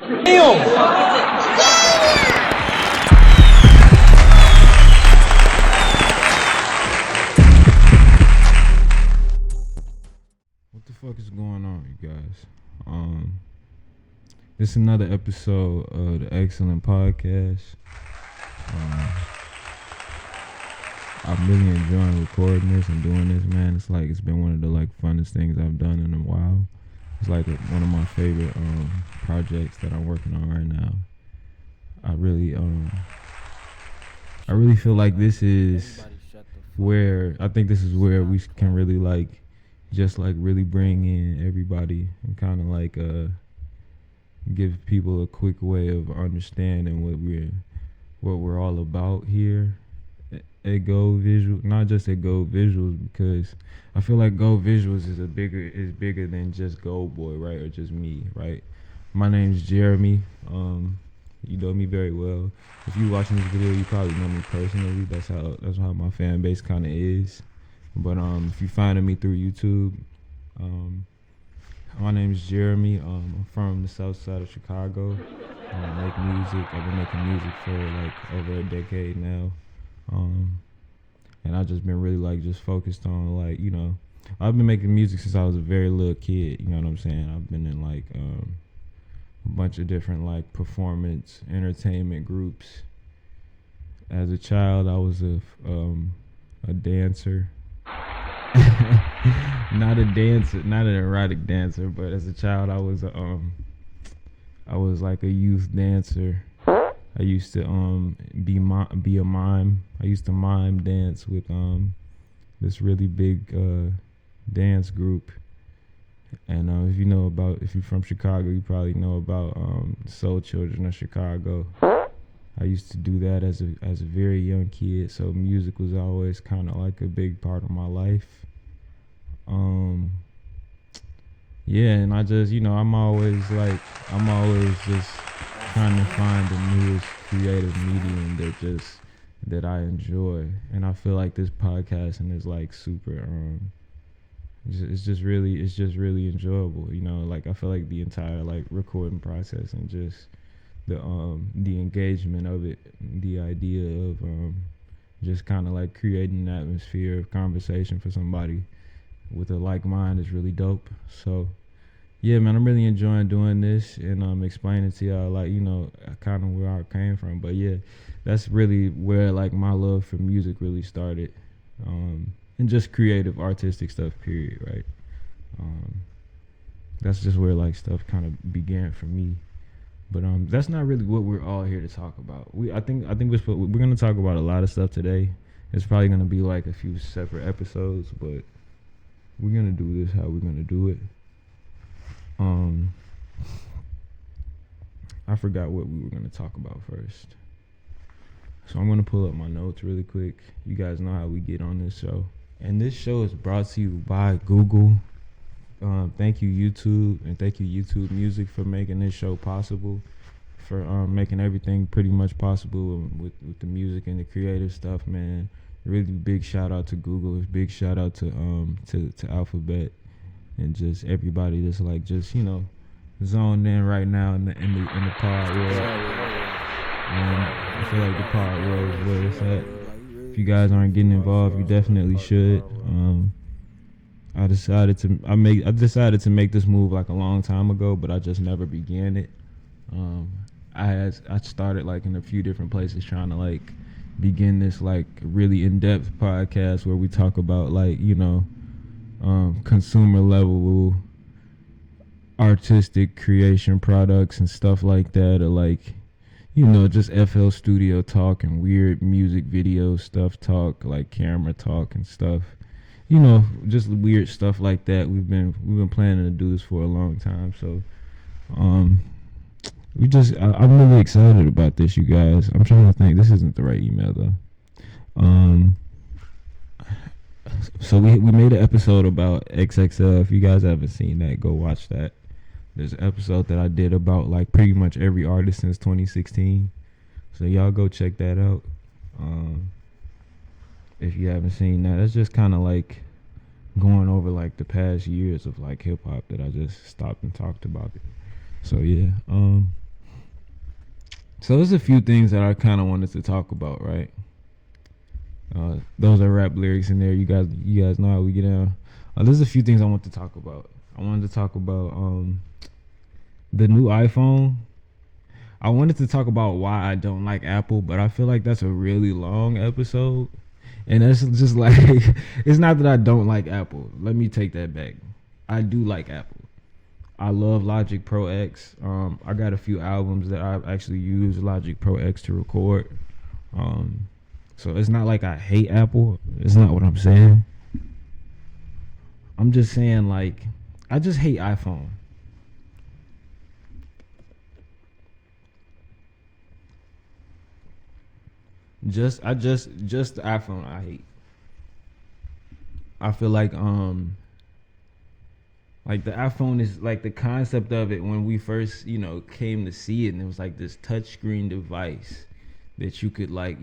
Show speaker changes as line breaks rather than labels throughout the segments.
What the fuck is going on, you guys? This is another episode of the Excellent Podcast. I'm really enjoying recording this and doing this, man. It's been one of the funnest things I've done in a while. It's one of my favorite projects that I'm working on right now. I really feel like this is where we can really really bring in everybody and kind of give people a quick way of understanding what we're all about here at Go Visual. Not just at Go Visuals, because I feel like Go Visuals is bigger than just Go Boy, right, or just me, right? My name's Jeremy. You know me very well. If you're watching this video, you probably know me personally. That's how my fan base kind of is. But if you're finding me through YouTube, my name is Jeremy. I'm from the south side of Chicago. I make music. I've been making music for over a decade now. And I've just been really just focused on I've been making music since I was a very little kid. You know what I'm saying? I've been in a bunch of different performance entertainment groups. As a child, I was a dancer. Not an erotic dancer, but as a child, I was a youth dancer. I used to be a mime. I used to mime dance with this really big dance group. And if you're from Chicago, you probably know about Soul Children of Chicago. I used to do that as a very young kid, so music was always kind of a big part of my life. And I just, I'm always just trying to find the newest creative medium that I enjoy, and I feel like this podcasting is super. It's just really enjoyable. I feel like the entire recording process and just the engagement of it, the idea of just kind of creating an atmosphere of conversation for somebody with a like mind is really dope. So yeah, man, I'm really enjoying doing this and explaining to y'all kind of where I came from. But yeah, that's really where my love for music really started, and just creative artistic stuff, period, right? That's just where stuff kind of began for me. But that's not really what we're all here to talk about. I think we're gonna talk about a lot of stuff today. It's probably gonna be a few separate episodes, but we're gonna do this how we're gonna do it. I forgot what we were gonna talk about first, so I'm gonna pull up my notes really quick. You guys know how we get on this show, and this show is brought to you by Google. Thank you, YouTube, and thank you, YouTube Music, for making this show possible, for making everything pretty much possible with the music and the creative stuff, man. Really big shout out to Google. It's big shout out to Alphabet and just everybody that's zoned in right now in the pod world. I feel like the pod world is where it's at. If you guys aren't getting involved, you definitely should. I decided to make this move a long time ago, but I just never began it. I started in a few different places trying to begin this really in-depth podcast where we talk about consumer level artistic creation products and stuff like that, or just FL Studio talk and weird music video stuff talk, camera talk and stuff. Just weird stuff like that. We've been planning to do this for a long time, so I'm really excited about this, you guys. I'm trying to think. This isn't the right email though. So we made an episode about XXL. If you guys haven't seen that, go watch that. There's an episode that I did about pretty much every artist since 2016. So y'all go check that out. If you haven't seen that, it's just kind of going over the past years of hip hop that I just stopped and talked about it. So yeah, So there's a few things that I kind of wanted to talk about, right? Those are rap lyrics in there. You guys know how we get down. There's a few things I want to talk about. I wanted to talk about the new iPhone. I wanted to talk about why I don't like Apple, but I feel like that's a really long episode. And that's just like, it's not that I don't like Apple. Let me take that back. I do like Apple. I love Logic Pro X. I got a few albums that I've actually used Logic Pro X to record. So it's not like I hate Apple. It's not what I'm saying. I'm just saying, like, I just hate iPhone. Just the iPhone I hate. I feel like the iPhone is like the concept of it when we first, came to see it, and it was like this touchscreen device that you could, like,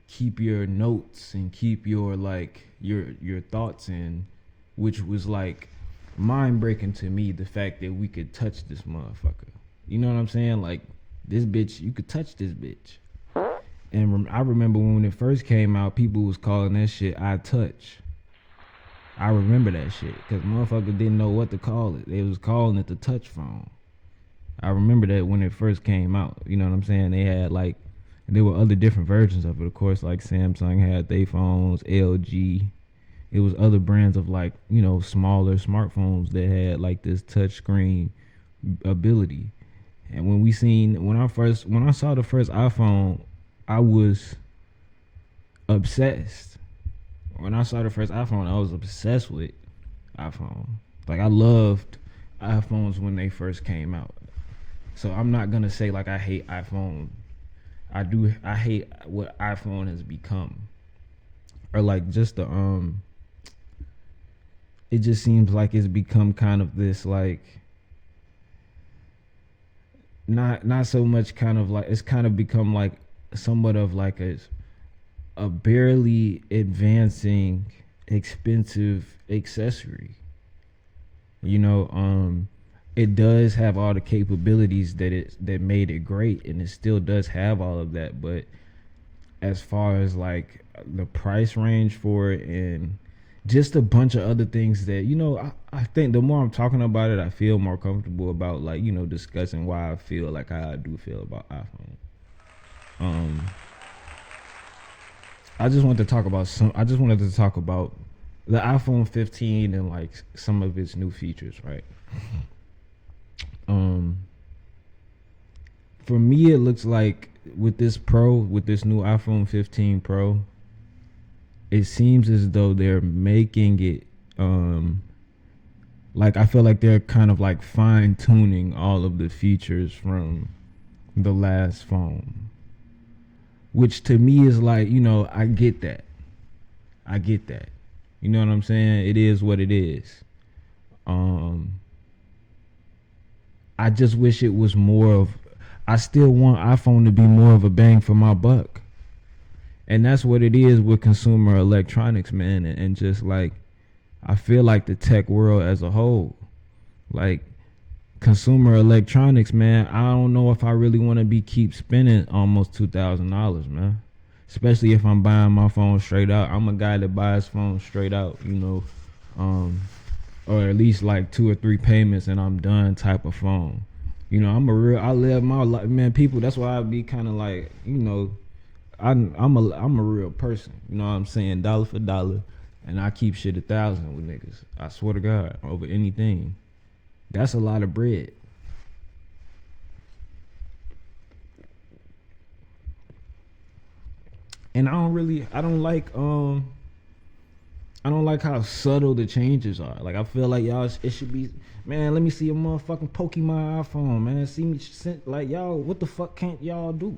keep your notes and keep your, like, your thoughts in, which was like mind breaking to me, the fact that we could touch this motherfucker. You know what I'm saying? Like, this bitch, you could touch this bitch. And I remember when it first came out, people was calling that shit iTouch. I remember that shit because motherfuckers didn't know what to call it. They was calling it the touch phone. I remember that when it first came out. You know what I'm saying? They had, like, there were other different versions of it. Of course, like Samsung had their phones, LG. It was other brands of, like, smaller smartphones that had, like, this touch screen ability. And when I saw the first iPhone, I was obsessed. When I saw the first iPhone, I was obsessed with iPhone. Like, I loved iPhones when they first came out. So I'm not gonna say like I hate iPhone. I hate what iPhone has become. Or like just it just seems like it's become kind of this, like, not so much kind of like, it's kind of become like somewhat of like a barely advancing expensive accessory. It does have all the capabilities that made it great, and it still does have all of that, but as far as like the price range for it and just a bunch of other things that I think the more I'm talking about it, I feel more comfortable about, like, discussing why I feel like how I do feel about iPhone. I just wanted to talk about the iPhone 15 and, like, some of its new features, right? For me, it looks like with this new iPhone 15 Pro, it seems as though they're making it, like, I feel like they're kind of like fine tuning all of the features from the last phone. Which to me is like, I get that. You know what I'm saying? It is what it is. I just wish it was I still want iPhone to be more of a bang for my buck. And that's what it is with consumer electronics, man. And just like, I feel like the tech world as a whole, like, consumer electronics, man, I don't know if I really want to keep spending almost $2,000, man. Especially if I'm buying my phone straight out. I'm a guy that buys phones straight out, or at least like 2 or 3 payments and I'm done type of phone. I live my life, man. People, that's why I be kind of like, I'm a real person. You know what I'm saying? Dollar for dollar, and I keep shit 1,000 with niggas. I swear to God, over anything. That's a lot of bread. And I don't like how subtle the changes are. Like, I feel like y'all, it should be, man, let me see a motherfucking Pokemon iPhone, man. See me, like, y'all, what the fuck can't y'all do?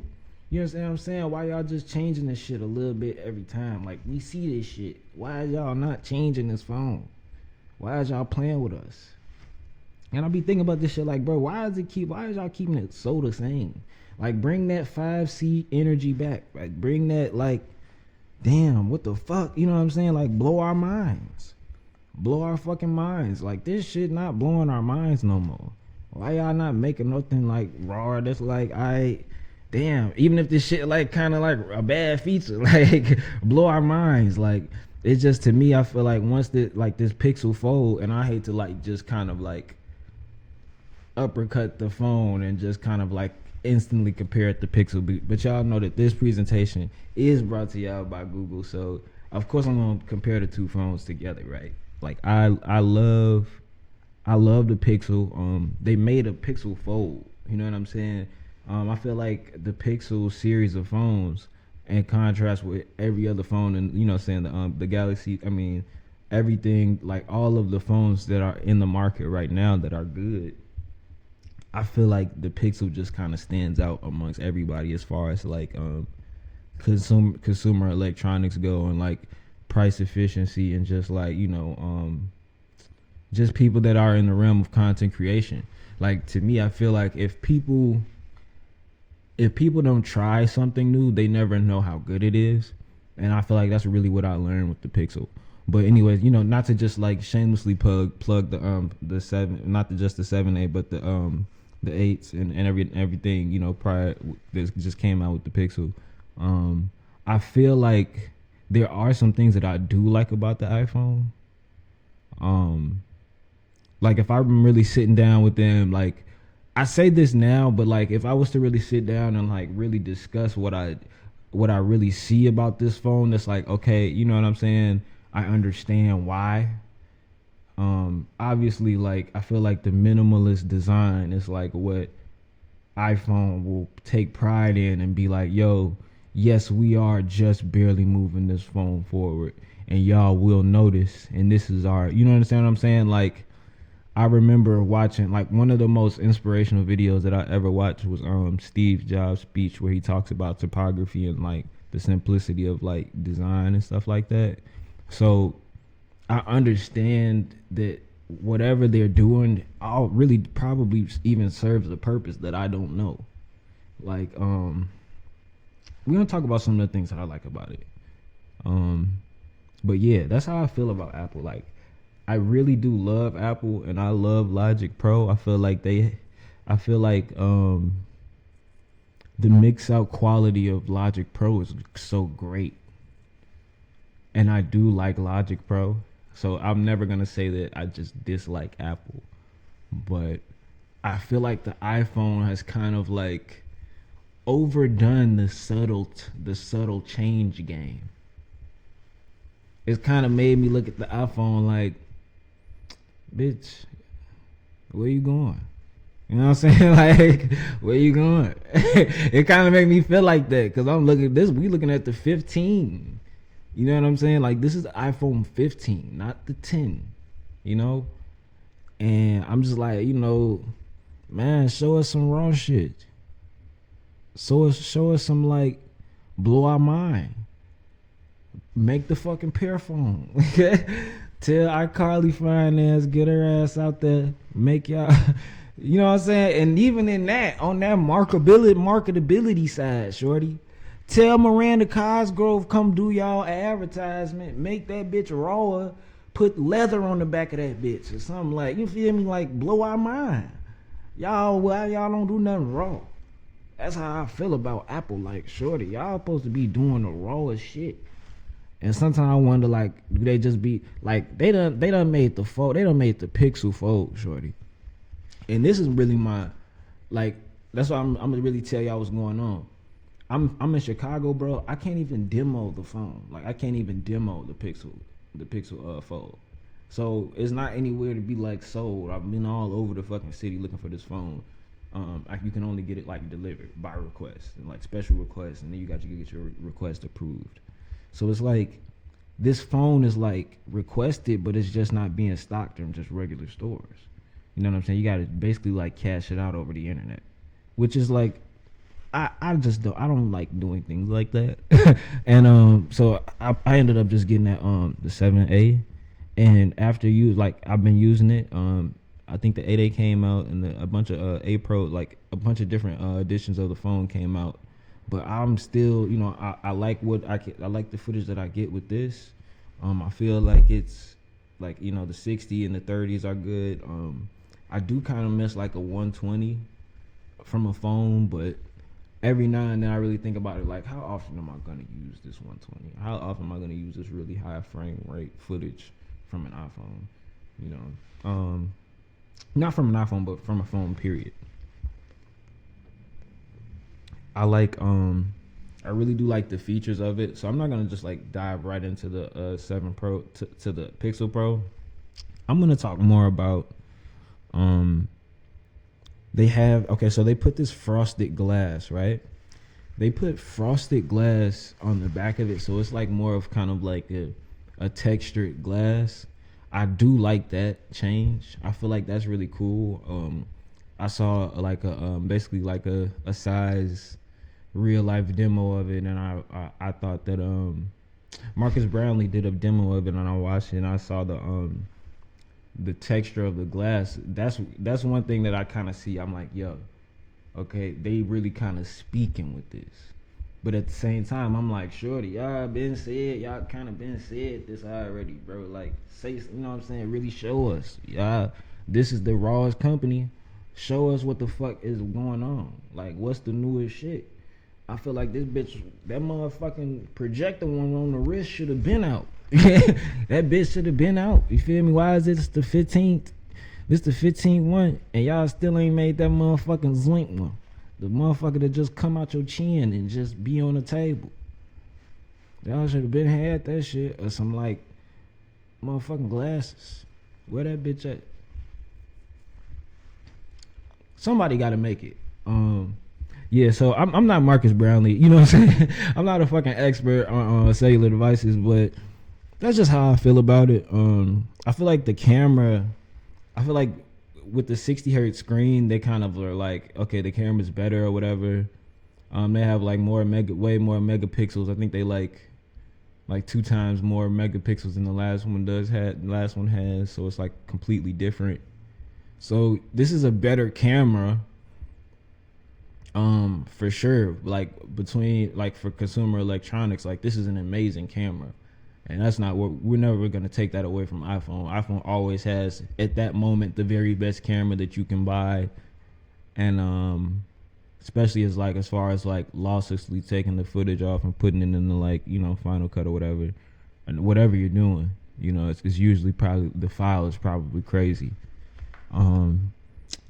You understand what I'm saying? Why y'all just changing this shit a little bit every time? Like, we see this shit. Why is y'all not changing this phone? Why is y'all playing with us? And I be thinking about this shit like, bro, why is y'all keeping it so the same? Like, bring that 5C energy back. Like, bring that, like, damn, what the fuck? You know what I'm saying? Like, blow our minds. Blow our fucking minds. Like, this shit not blowing our minds no more. why y'all not making nothing like raw that's like I damn, even if this shit like kind of like a bad feature, like blow our minds. Like it's just to me, I feel like once this like this Pixel Fold, and I hate to like just kind of like uppercut the phone and just kind of like instantly compare it to Pixel, but y'all know that this presentation is brought to y'all by Google, so of course I'm gonna compare the two phones together, right? Like I love the Pixel. They made a Pixel Fold. You know what I'm saying? I feel like the Pixel series of phones, in contrast with every other phone, and you know, saying the Galaxy. I mean, everything like all of the phones that are in the market right now that are good. I feel like the Pixel just kind of stands out amongst everybody as far as like consumer electronics go, and like price efficiency, and just like just people that are in the realm of content creation. Like to me, I feel like if people don't try something new, they never know how good it is. And I feel like that's really what I learned with the Pixel. But anyways, not to just like shamelessly plug the seven, not just the 7A, but the eights and everything, prior that just came out with the Pixel. I feel like there are some things that I do like about the iPhone. Like if I'm really sitting down with them, like I say this now, but like if I was to really sit down and like really discuss what I really see about this phone, that's like, okay, you know what I'm saying? I understand why. Obviously, like I feel like the minimalist design is like what iPhone will take pride in and be like, yo, yes, we are just barely moving this phone forward, and y'all will notice, and this is our, you know what I'm saying? Like I remember watching like one of the most inspirational videos that I ever watched was Steve Jobs' speech, where he talks about typography and like the simplicity of like design and stuff like that. So I understand that whatever they're doing, I'll really probably even serves a purpose that I don't know. Like we're gonna talk about some of the things that I like about it. But yeah, that's how I feel about Apple. Like I really do love Apple, and I love Logic Pro. I feel like the mix out quality of Logic Pro is so great. And I do like Logic Pro. So I'm never going to say that I just dislike Apple. But I feel like the iPhone has kind of like overdone the subtle change game. It's kind of made me look at the iPhone like, bitch, where you going? You know what I'm saying? Like, where you going? It kind of made me feel like that, because I'm looking at this. We looking at the 15. You know what I'm saying? Like, this is the iPhone 15, not the 10. And I'm just like, man, show us some raw shit. Show us some like blow our mind. Make the fucking pear phone. Tell iCarly fine ass, get her ass out there, make y'all, you know what I'm saying? And even in that, on that marketability side, shorty, tell Miranda Cosgrove come do y'all advertisement, make that bitch rawer, put leather on the back of that bitch or something, like, you feel me? Like, blow our mind. Y'all don't do nothing raw. That's how I feel about Apple. Like, shorty, y'all supposed to be doing the rawest shit. And sometimes I wonder, like, do they just be like they done made the Pixel Fold, shorty. And this is really my, like, that's why I'm gonna really tell y'all what's going on. I'm in Chicago, bro. I can't even demo the phone. Like, I can't even demo the Pixel Fold. So it's not anywhere to be like sold. I've been all over the fucking city looking for this phone. You can only get it like delivered by request, and like special requests, and then you got to get your request approved. So it's like this phone is like requested, but it's just not being stocked in just regular stores. You know what I'm saying? You got to basically like cash it out over the internet, which is like I don't like doing things like that. And so I ended up just getting that the 7A, and after I've been using it. I think the 8A came out, and a bunch of A Pro, like a bunch of different editions of the phone came out. But I'm still, I like I like the footage that I get with this. I feel like it's like, the 60 and the 30s are good. I do kind of miss like a 120 from a phone, but every now and then I really think about it, like how often am I gonna use this 120? How often am I gonna use this really high frame rate footage from an iPhone? You know, not from an iPhone, but from a phone. Period. I like I really do like the features of it. So I'm not gonna just like dive right into the 7 Pro to the Pixel Pro. I'm gonna talk more about um they have okay, so they put this frosted glass, right? They put frosted glass on the back of it, so it's like more of kind of like a textured glass. I do like that change. I feel like that's really cool. I saw like a basically like a size real life demo of it, and I thought that Marcus Brownlee did a demo of it, and I watched it, and I saw the texture of the glass. That's one thing that I kind of see. I'm like, yo, okay, they really kind of speaking with this. But at the same time, I'm like, shorty, y'all kind of been said this already, bro. Like, say, you know what I'm saying? Really show us, this is the rawest company. Show us what the fuck is going on. Like, what's the newest shit? I feel like this bitch, that motherfucking projector one on the wrist should have been out. That bitch should have been out. You feel me? Why is this the 15th? This the 15th one, and y'all still ain't made that motherfucking Zlink one. The motherfucker that just come out your chin and just be on the table. Y'all should have been had that shit, or some like motherfucking glasses. Where that bitch at? Somebody got to make it. Yeah, so I'm not Marcus Brownlee, you know what I'm saying? I'm not a fucking expert on cellular devices, but that's just how I feel about it. I feel like the camera, I feel like with the 60 hertz screen, they kind of are like, okay, the camera's better or whatever. They have like way more megapixels. I think they like 2 times more megapixels than the last one has. So it's like completely different. So this is a better camera. For sure, like between like for consumer electronics, like this is an amazing camera, and that's not what we're never going to take that away from iPhone always has at that moment the very best camera that you can buy, and especially as far as like losslessly taking the footage off and putting it in the like, you know, Final Cut or whatever, and whatever you're doing, you know, it's usually probably the file is probably crazy.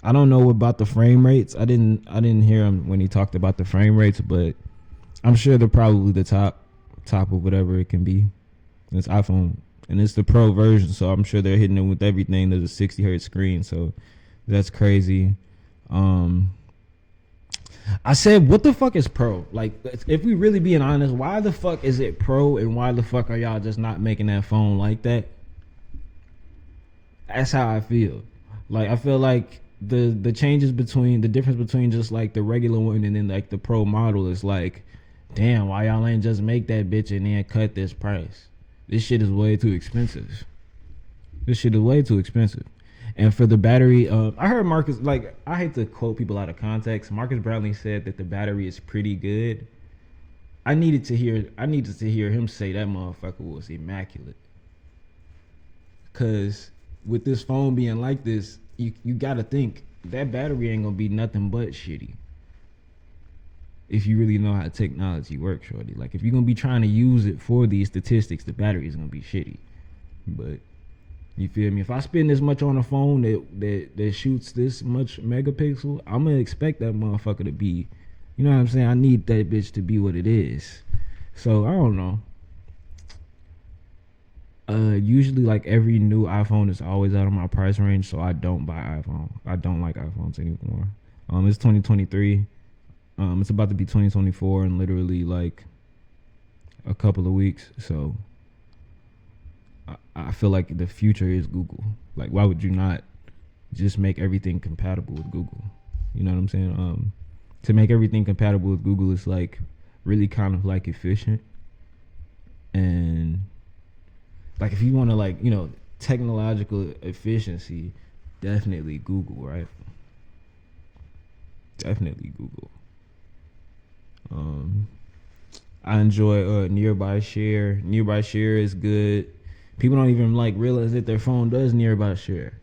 I don't know about the frame rates. I didn't hear him when he talked about the frame rates, but I'm sure they're probably the top of whatever it can be. It's iPhone, and it's the Pro version, so I'm sure they're hitting it with everything. There's a 60 hertz screen, so that's crazy. I said, what the fuck is Pro? Like, if we really being honest, why the fuck is it Pro, and why the fuck are y'all just not making that phone like that? That's how I feel. Like, I feel like the changes between the difference between just like the regular one and then like the Pro model is like, damn, why y'all ain't just make that bitch and then cut this price? This shit is way too expensive. And for the battery, I heard Marcus, like, I hate to quote people out of context. Marcus Brownlee said that the battery is pretty good. I needed to hear him say that motherfucker was immaculate. Cause with this phone being like this, you gotta think that battery ain't gonna be nothing but shitty. If you really know how technology works, shorty. Like, if you're gonna be trying to use it for these statistics, the battery is gonna be shitty. But you feel me? If I spend this much on a phone that shoots this much megapixel, I'm gonna expect that motherfucker to be, you know what I'm saying? I need that bitch to be what it is. So I don't know. Usually like every new iPhone is always out of my price range, so I don't buy iPhone. I don't like iPhones anymore. It's 2023. It's about to be 2024 in literally like a couple of weeks. So I feel like the future is Google. Like, why would you not just make everything compatible with Google? You know what I'm saying? To make everything compatible with Google is like really kind of like efficient. And like, if you want to, like, you know, technological efficiency, definitely Google, right? Definitely Google. I enjoy nearby share. Nearby share is good. People don't even like realize that their phone does nearby share.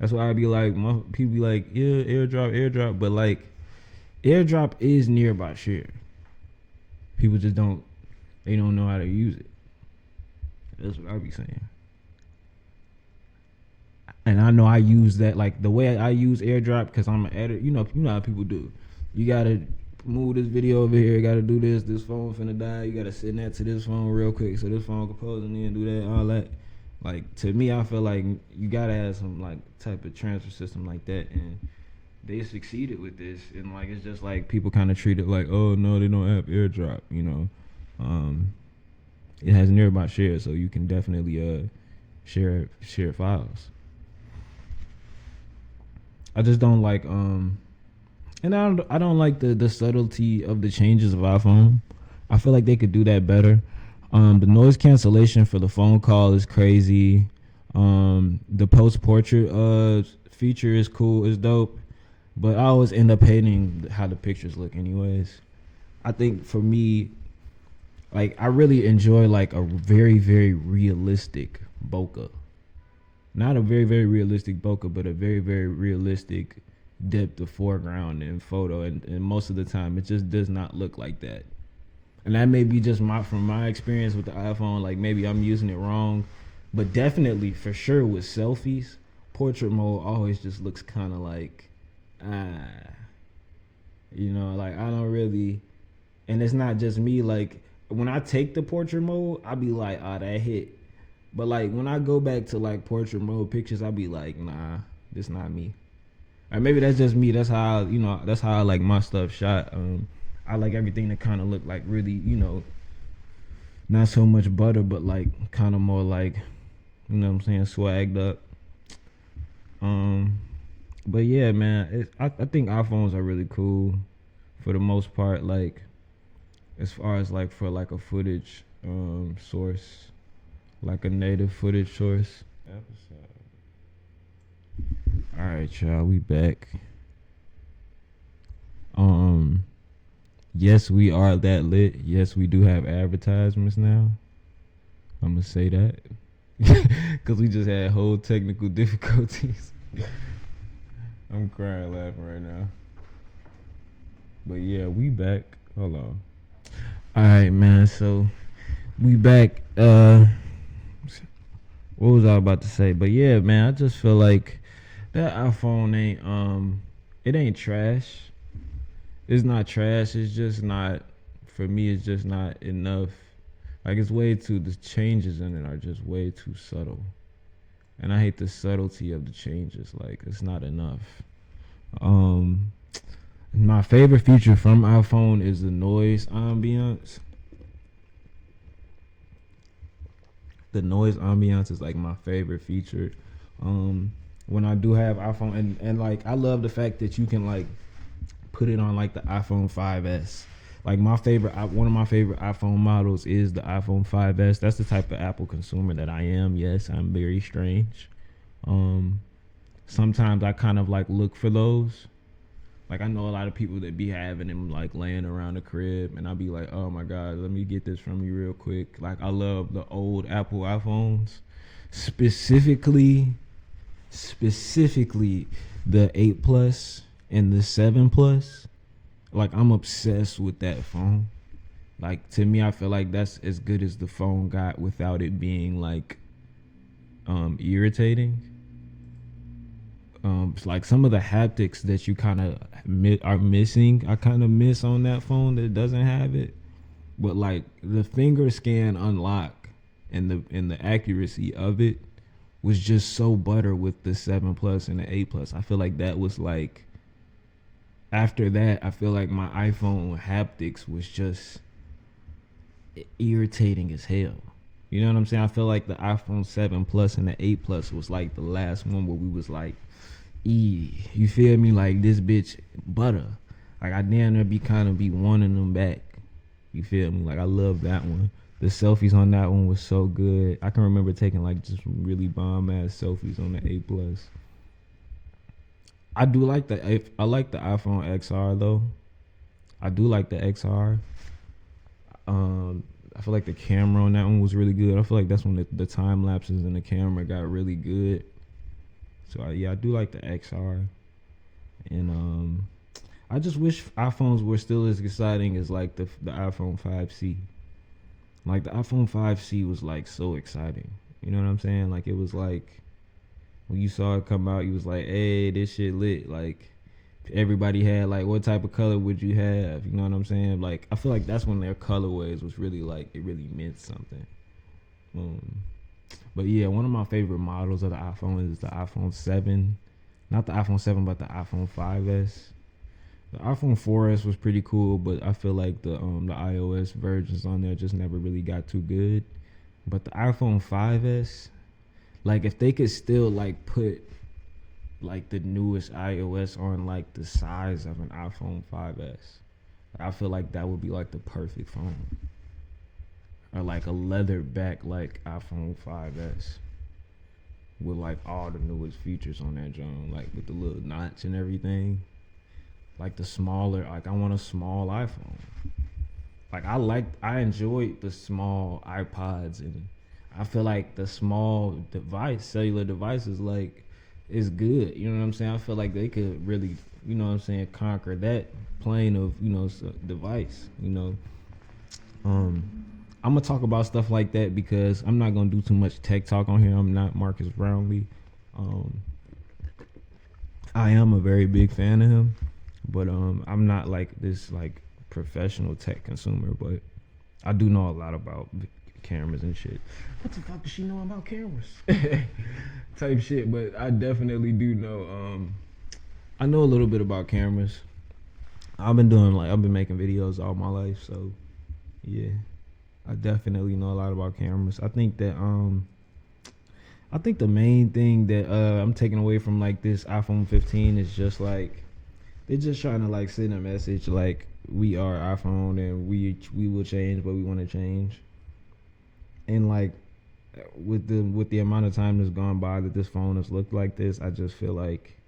That's why I be like, people be like, yeah, airdrop, but like, airdrop is nearby share. People just they don't know how to use it. That's what I be saying. And I know I use that, like the way I use airdrop, because I'm an editor. You know how people do. You gotta move this video over here. Gotta do this. This phone finna die. You gotta send that to this phone real quick so this phone can pose and then do that, all that. Like, to me, I feel like you gotta have some like type of transfer system like that, and they succeeded with this. And like, it's just like people kind of treat it like, oh no, they don't have airdrop. It has nearby share, so you can definitely share files. I just don't like and I don't like the subtlety of the changes of iPhone. I feel like they could do that better. The noise cancellation for the phone call is crazy. The post portrait feature is cool, is dope, but I always end up hating how the pictures look anyways. I think for me, like, I really enjoy like a very, very realistic bokeh. Not a very, very realistic bokeh, but a very, very realistic depth of foreground and photo. And most of the time, it just does not look like that. And that may be just from my experience with the iPhone. Like, maybe I'm using it wrong. But definitely, for sure, with selfies, portrait mode always just looks kind of like, like I don't really. And it's not just me. Like, when I take the portrait mode, I be like, that hit. But like, when I go back to like portrait mode pictures, I be like, nah, this not me. Or maybe that's just me. That's how I like my stuff shot. I like everything to kind of look like really, not so much butter, but like kind of more like, what I'm saying, swagged up. But yeah, man, I think iPhones are really cool for the most part. Like, as far as like for like a footage source. Like a native footage source. Alright, y'all, we back. Yes, we are that lit. Yes, we do have advertisements now. I'm gonna say that. Cause we just had whole technical difficulties. I'm crying laughing right now. But yeah, we back. Hold on. Alright, man, so we back. What was I about to say? But yeah, man, I just feel like that iPhone it ain't trash. It's not trash. It's just not, for me, it's just not enough. Like, the changes in it are just way too subtle. And I hate the subtlety of the changes. Like, it's not enough. My favorite feature from iPhone is the noise ambiance. The noise ambiance is like my favorite feature. When I do have iPhone, and like, I love the fact that you can like put it on like the iPhone 5S. Like, one of my favorite iPhone models is the iPhone 5S. That's the type of Apple consumer that I am. Yes, I'm very strange. Sometimes I kind of like look for those. Like, I know a lot of people that be having them like laying around the crib, and I'll be like, oh my God, let me get this from you real quick. Like, I love the old Apple iPhones, specifically the 8 Plus and the 7 Plus. Like, I'm obsessed with that phone. Like, to me, I feel like that's as good as the phone got without it being like irritating. Like, some of the haptics that you kind of are missing, I kind of miss on that phone that doesn't have it. But like, the finger scan unlock and the accuracy of it was just so butter with the 7 Plus and the 8 Plus. I feel like that was like, after that, I feel like my iPhone haptics was just irritating as hell. You know what I'm saying? I feel like the iPhone 7 Plus and the 8 Plus was like the last one where we was like, you feel me? Like, this bitch butter. Like, I damn near be wanting them back. You feel me? Like, I love that one. The selfies on that one was so good. I can remember taking like just really bomb ass selfies on the 8 Plus. I like the iPhone XR though. I do like the XR. I feel like the camera on that one was really good. I feel like that's when the time lapses in the camera got really good. So yeah, I do like the XR, and I just wish iPhones were still as exciting as like the iPhone 5C. Like the iPhone 5C was like so exciting. You know what I'm saying? Like it was like when you saw it come out, you was like, "Hey, this shit lit!" Like everybody had like, what type of color would you have? You know what I'm saying? Like I feel like that's when their colorways was really like it really meant something. Um, but yeah, one of my favorite models of the iPhone is the iPhone 7. Not the iPhone 7, but the iPhone 5S. The iPhone 4S was pretty cool, but I feel like the iOS versions on there just never really got too good. But the iPhone 5S, like if they could still like put like the newest iOS on like the size of an iPhone 5S, I feel like that would be like the perfect phone. Or like a leather back like iPhone 5S with like all the newest features on that joint, like with the little notch and everything. Like the smaller, like I want a small iPhone. Like I enjoyed the small iPods, and I feel like the small cellular devices, like is good. You know what I'm saying? I feel like they could really, you know what I'm saying, conquer that plane of device. I'm gonna talk about stuff like that because I'm not gonna do too much tech talk on here. I'm not Marcus Brownlee. Um, I am a very big fan of him, but I'm not like this like professional tech consumer. But I do know a lot about cameras and shit. What the fuck does she know about cameras? Type shit. But I definitely do know. I know a little bit about cameras. I've been making videos all my life, so yeah. I definitely know a lot about cameras. I think the main thing that I'm taking away from like this iPhone 15 is just like they're just trying to like send a message like we are iPhone and we will change what we want to change. And like with the amount of time that's gone by that this phone has looked like this, I just feel like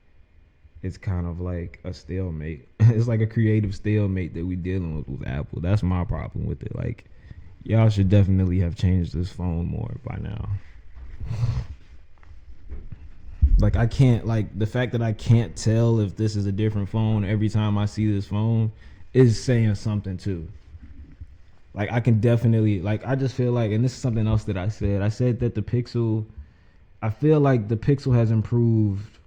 it's kind of like a stalemate. It's like a creative stalemate that we dealing with Apple. That's my problem with it. Like y'all should definitely have changed this phone more by now. Like I can't like the fact that I can't tell if this is a different phone every time I see this phone is saying something too. Like I can definitely like I just feel like, and this is something else that I said that the Pixel, I feel like the Pixel has improved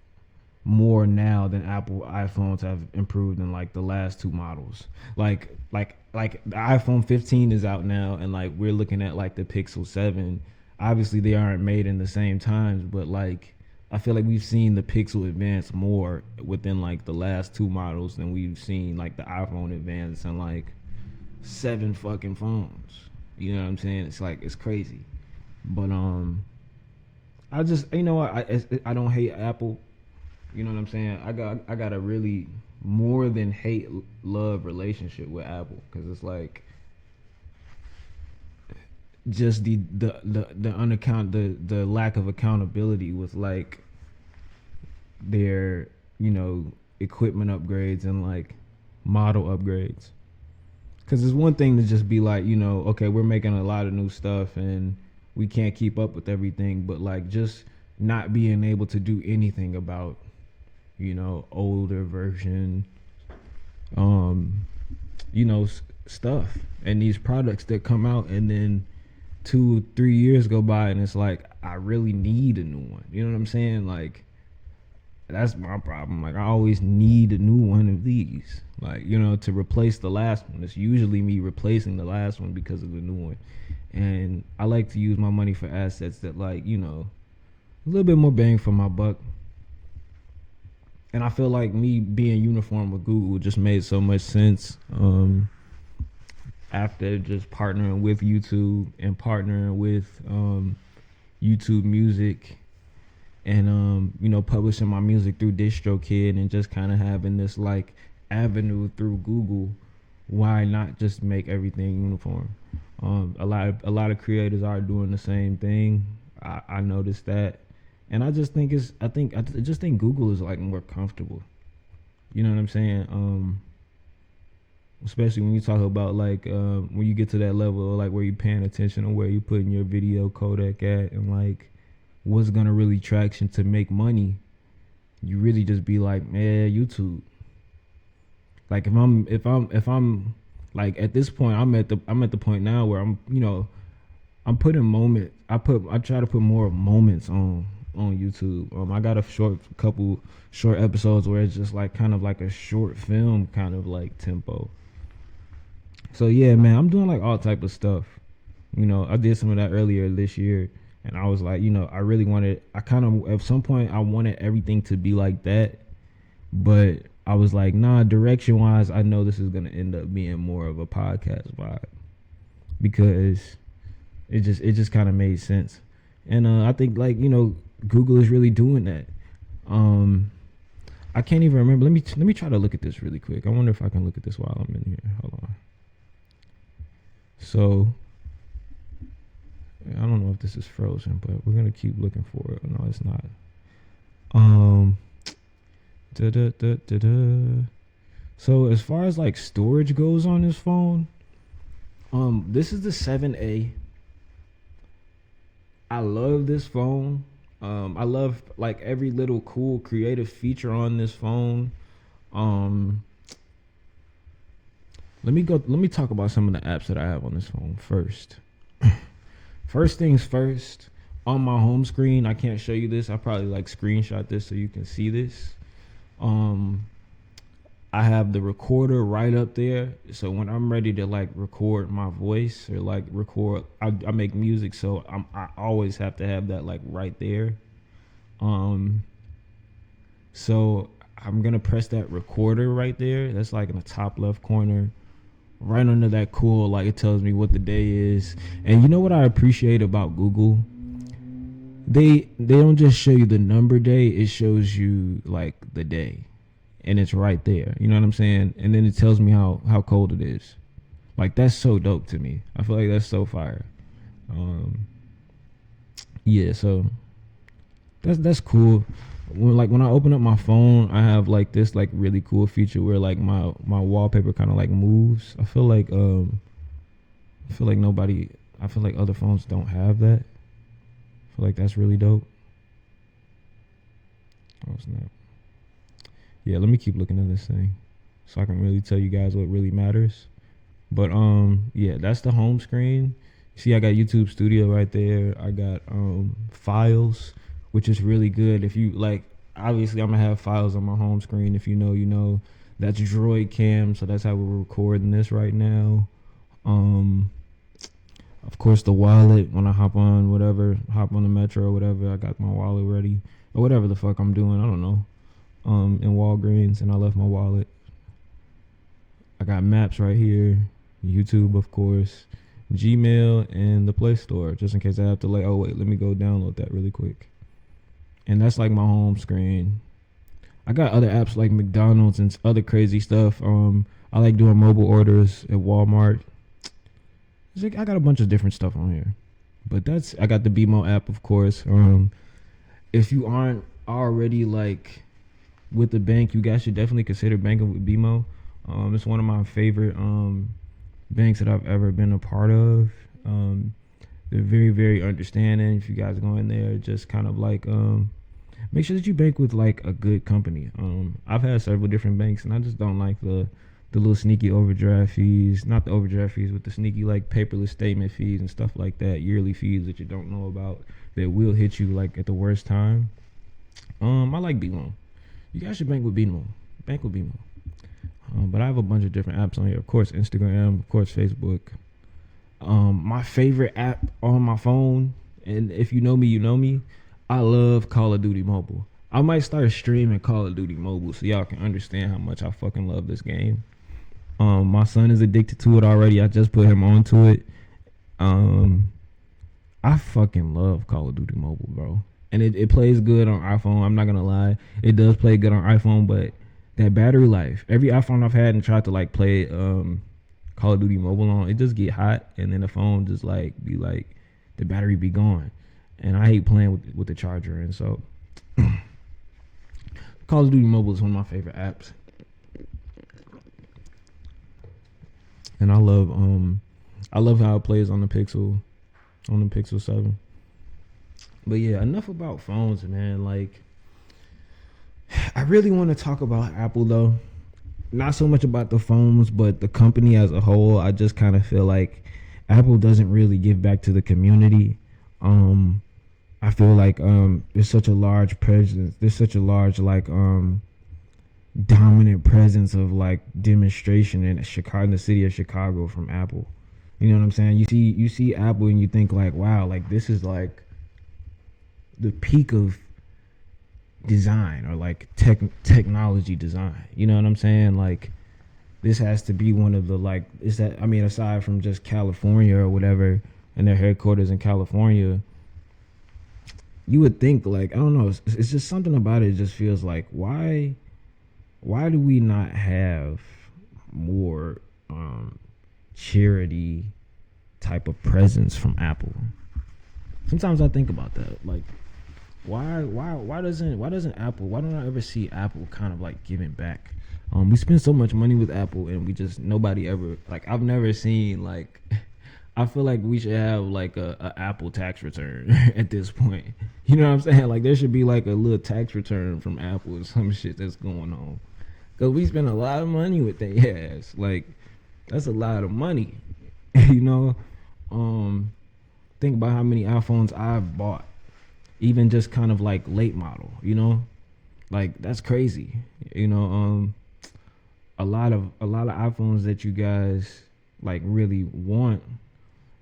more now than Apple iPhones have improved in like the last two models. Like the iPhone 15 is out now, and like we're looking at like the Pixel 7. Obviously they aren't made in the same times, but like I feel like we've seen the Pixel advance more within like the last two models than we've seen like the iPhone advance in like 7 fucking phones. You know what I'm saying? It's like it's crazy. But I just I don't hate Apple. You know what I'm saying? I got a really more than hate love relationship with Apple, because it's like just the lack of accountability with like their equipment upgrades and like model upgrades. Because it's one thing to just be like, okay, we're making a lot of new stuff and we can't keep up with everything, but like just not being able to do anything about older version stuff and these products that come out, and then 2-3 years go by and it's like I really need a new one. You know what I'm saying? Like that's my problem. Like I always need a new one of these, like to replace the last one. It's usually me replacing the last one because of the new one. And I like to use my money for assets that like a little bit more bang for my buck. And I feel like me being uniform with Google just made so much sense after just partnering with YouTube and partnering with YouTube Music and publishing my music through DistroKid and just kind of having this like avenue through Google. Why not just make everything uniform? A lot of creators are doing the same thing. I noticed that. And I just think I just think Google is like more comfortable. You know what I'm saying? Especially when you talk about like when you get to that level of like where you're paying attention to where you're putting your video codec at and like what's gonna really traction to make money. you really just be like, man, YouTube. Like if I'm like at this point, I'm at the point now where I'm putting I try to put more moments on YouTube. I got a couple short episodes where it's just like kind of like a short film kind of like tempo. So yeah, man, I'm doing like all type of stuff. I did some of that earlier this year, and I was like, I really wanted. I kind of at some point I wanted everything to be like that, but I was like, nah, direction wise, I know this is gonna end up being more of a podcast vibe because it just kind of made sense, and I think like Google is really doing that. Um, I can't even remember. Let me try to look at this really quick. I wonder if I can look at this while I'm in here. Hold on. So I don't know if this is frozen, but we're gonna keep looking for it. No, it's not. Um, da da da da da. So as far as like storage goes on this phone, this is the 7A. I love this phone. I love like every little cool creative feature on this phone. Um, let me talk about some of the apps that I have on this phone first. First things first, on my home screen, I can't show you this. I probably like screenshot this so you can see this. I have the recorder right up there. So when I'm ready to like record my voice or like I make music. So I always have to have that like right there. So I'm going to press that recorder right there. That's like in the top left corner. Right under that cool, like it tells me what the day is. And you know what I appreciate about Google? They don't just show you the number day, it shows you like the day. And it's right there. You know what I'm saying? And then it tells me how cold it is. Like that's so dope to me. I feel like that's so fire. Yeah, so that's cool. When I open up my phone, I have like this like really cool feature where like my wallpaper kind of like moves. I feel like other phones don't have that. I feel like that's really dope. Oh snap. Yeah, let me keep looking at this thing so I can really tell you guys what really matters. But yeah, that's the home screen. See, I got YouTube Studio right there. I got Files, which is really good. If you like, obviously I'm gonna have Files on my home screen. If you know, you know. That's Droid Cam, so that's how we're recording this right now. Of course the wallet, when I hop on the metro or whatever, I got my wallet ready. Or whatever the fuck I'm doing, I don't know. In Walgreens, and I left my wallet. I got Maps right here, YouTube of course, Gmail, and the Play Store, just in case I have to like, oh wait, let me go download that really quick. And that's like my home screen. I got other apps like McDonald's and other crazy stuff. I like doing mobile orders at Walmart. I got a bunch of different stuff on here. But I got the BMO app, of course. If you aren't already like with the bank, you guys should definitely consider banking with BMO. It's one of my favorite banks that I've ever been a part of. They're very, very understanding. If you guys go in there, just kind of like make sure that you bank with like a good company. I've had several different banks, and I just don't like the little sneaky overdraft fees. Not the overdraft fees, but the sneaky like paperless statement fees and stuff like that. Yearly fees that you don't know about that will hit you like at the worst time. I like BMO. You guys should bank with BMO. Bank with BMO. But I have a bunch of different apps on here. Of course, Instagram. Of course, Facebook. My favorite app on my phone, and if you know me, you know me, I love Call of Duty Mobile. I might start streaming Call of Duty Mobile so y'all can understand how much I fucking love this game. My son is addicted to it already. I just put him onto it. I fucking love Call of Duty Mobile, bro. And it plays good on iPhone. I'm not gonna lie. It does play good on iPhone, but that battery life. Every iPhone I've had and tried to like play Call of Duty Mobile on, it just get hot, and then the phone just like be like the battery be gone. And I hate playing with the charger, and so Call of Duty Mobile is one of my favorite apps. And I love how it plays on the Pixel 7. But yeah, enough about phones, man. Like I really want to talk about Apple though. Not so much about the phones, but the company as a whole. I just kind of feel like Apple doesn't really give back to the community. Um, I feel like there's such a large presence. There's such a large dominant presence of like demonstration in Chicago, in the city of Chicago from Apple. You know what I'm saying? You see Apple and you think like, wow, like this is like the peak of design or like technology design. You know what I'm saying? Like this has to be one of the like is that I mean aside from just California or whatever and their headquarters in California, you would think like I don't know, it's just something about it just feels like why do we not have more charity type of presence from Apple? Sometimes I think about that. Like why doesn't Apple, why don't I ever see Apple kind of like giving back? We spend so much money with Apple and we just nobody ever like I've never seen like I feel like we should have like a Apple tax return at this point. You know what I'm saying? Like there should be like a little tax return from Apple or some shit that's going on. Cause we spend a lot of money with their ass. Like that's a lot of money. You know? Think about how many iPhones I've bought. Even just kind of like late model, you know? Like that's crazy. You know, a lot of iPhones that you guys like really want,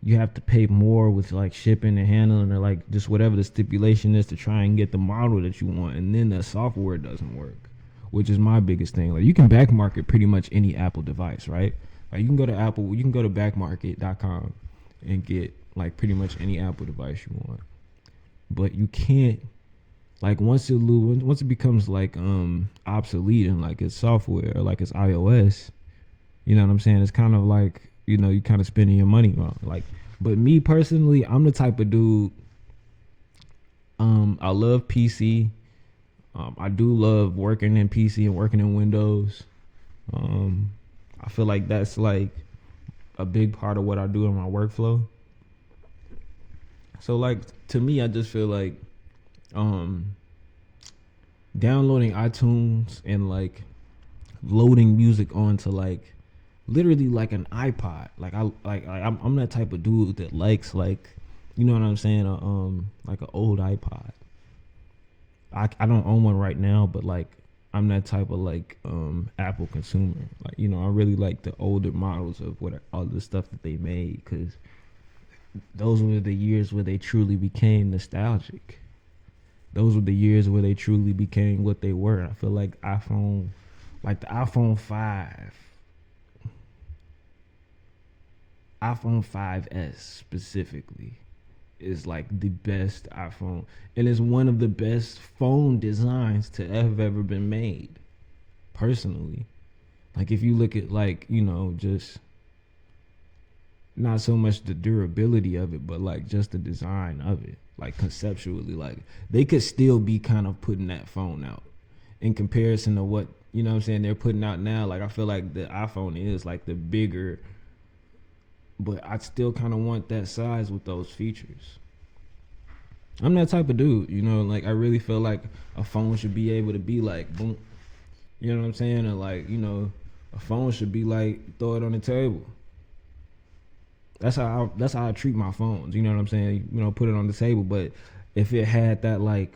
you have to pay more with like shipping and handling or like just whatever the stipulation is to try and get the model that you want, and then the software doesn't work, which is my biggest thing. Like you can back market pretty much any Apple device, right? Like you can go to Apple, you can go to backmarket.com and get like pretty much any Apple device you want. But you can't like once it becomes like obsolete and like it's software or like it's iOS, you know what I'm saying? It's kind of like, you know, you kind of spending your money wrong. Like, but me personally, I'm the type of dude. I love PC. I do love working in PC and working in Windows. I feel like that's like a big part of what I do in my workflow. So like to me, I just feel like downloading iTunes and like loading music onto like literally like an iPod. Like I'm that type of dude that likes like, you know what I'm saying, like an old iPod. I don't own one right now, but like I'm that type of like Apple consumer. Like, you know, I really like the older models of what all the stuff that they made, because those were the years where they truly became nostalgic. Those were the years where they truly became what they were. I feel like iPhone, like the iPhone 5S specifically is like the best iPhone, and it's one of the best phone designs to have ever been made, personally. Like if you look at like, you know, just not so much the durability of it, but like just the design of it, like conceptually, like they could still be kind of putting that phone out in comparison to what, you know what I'm saying, they're putting out now. Like I feel like the iPhone is like the bigger, but I still kind of want that size with those features. I'm that type of dude, you know, like I really feel like a phone should be able to be like boom, you know what I'm saying, or like, you know, a phone should be like throw it on the table. That's how I treat my phones. You know what I'm saying? You know, put it on the table. But if it had that like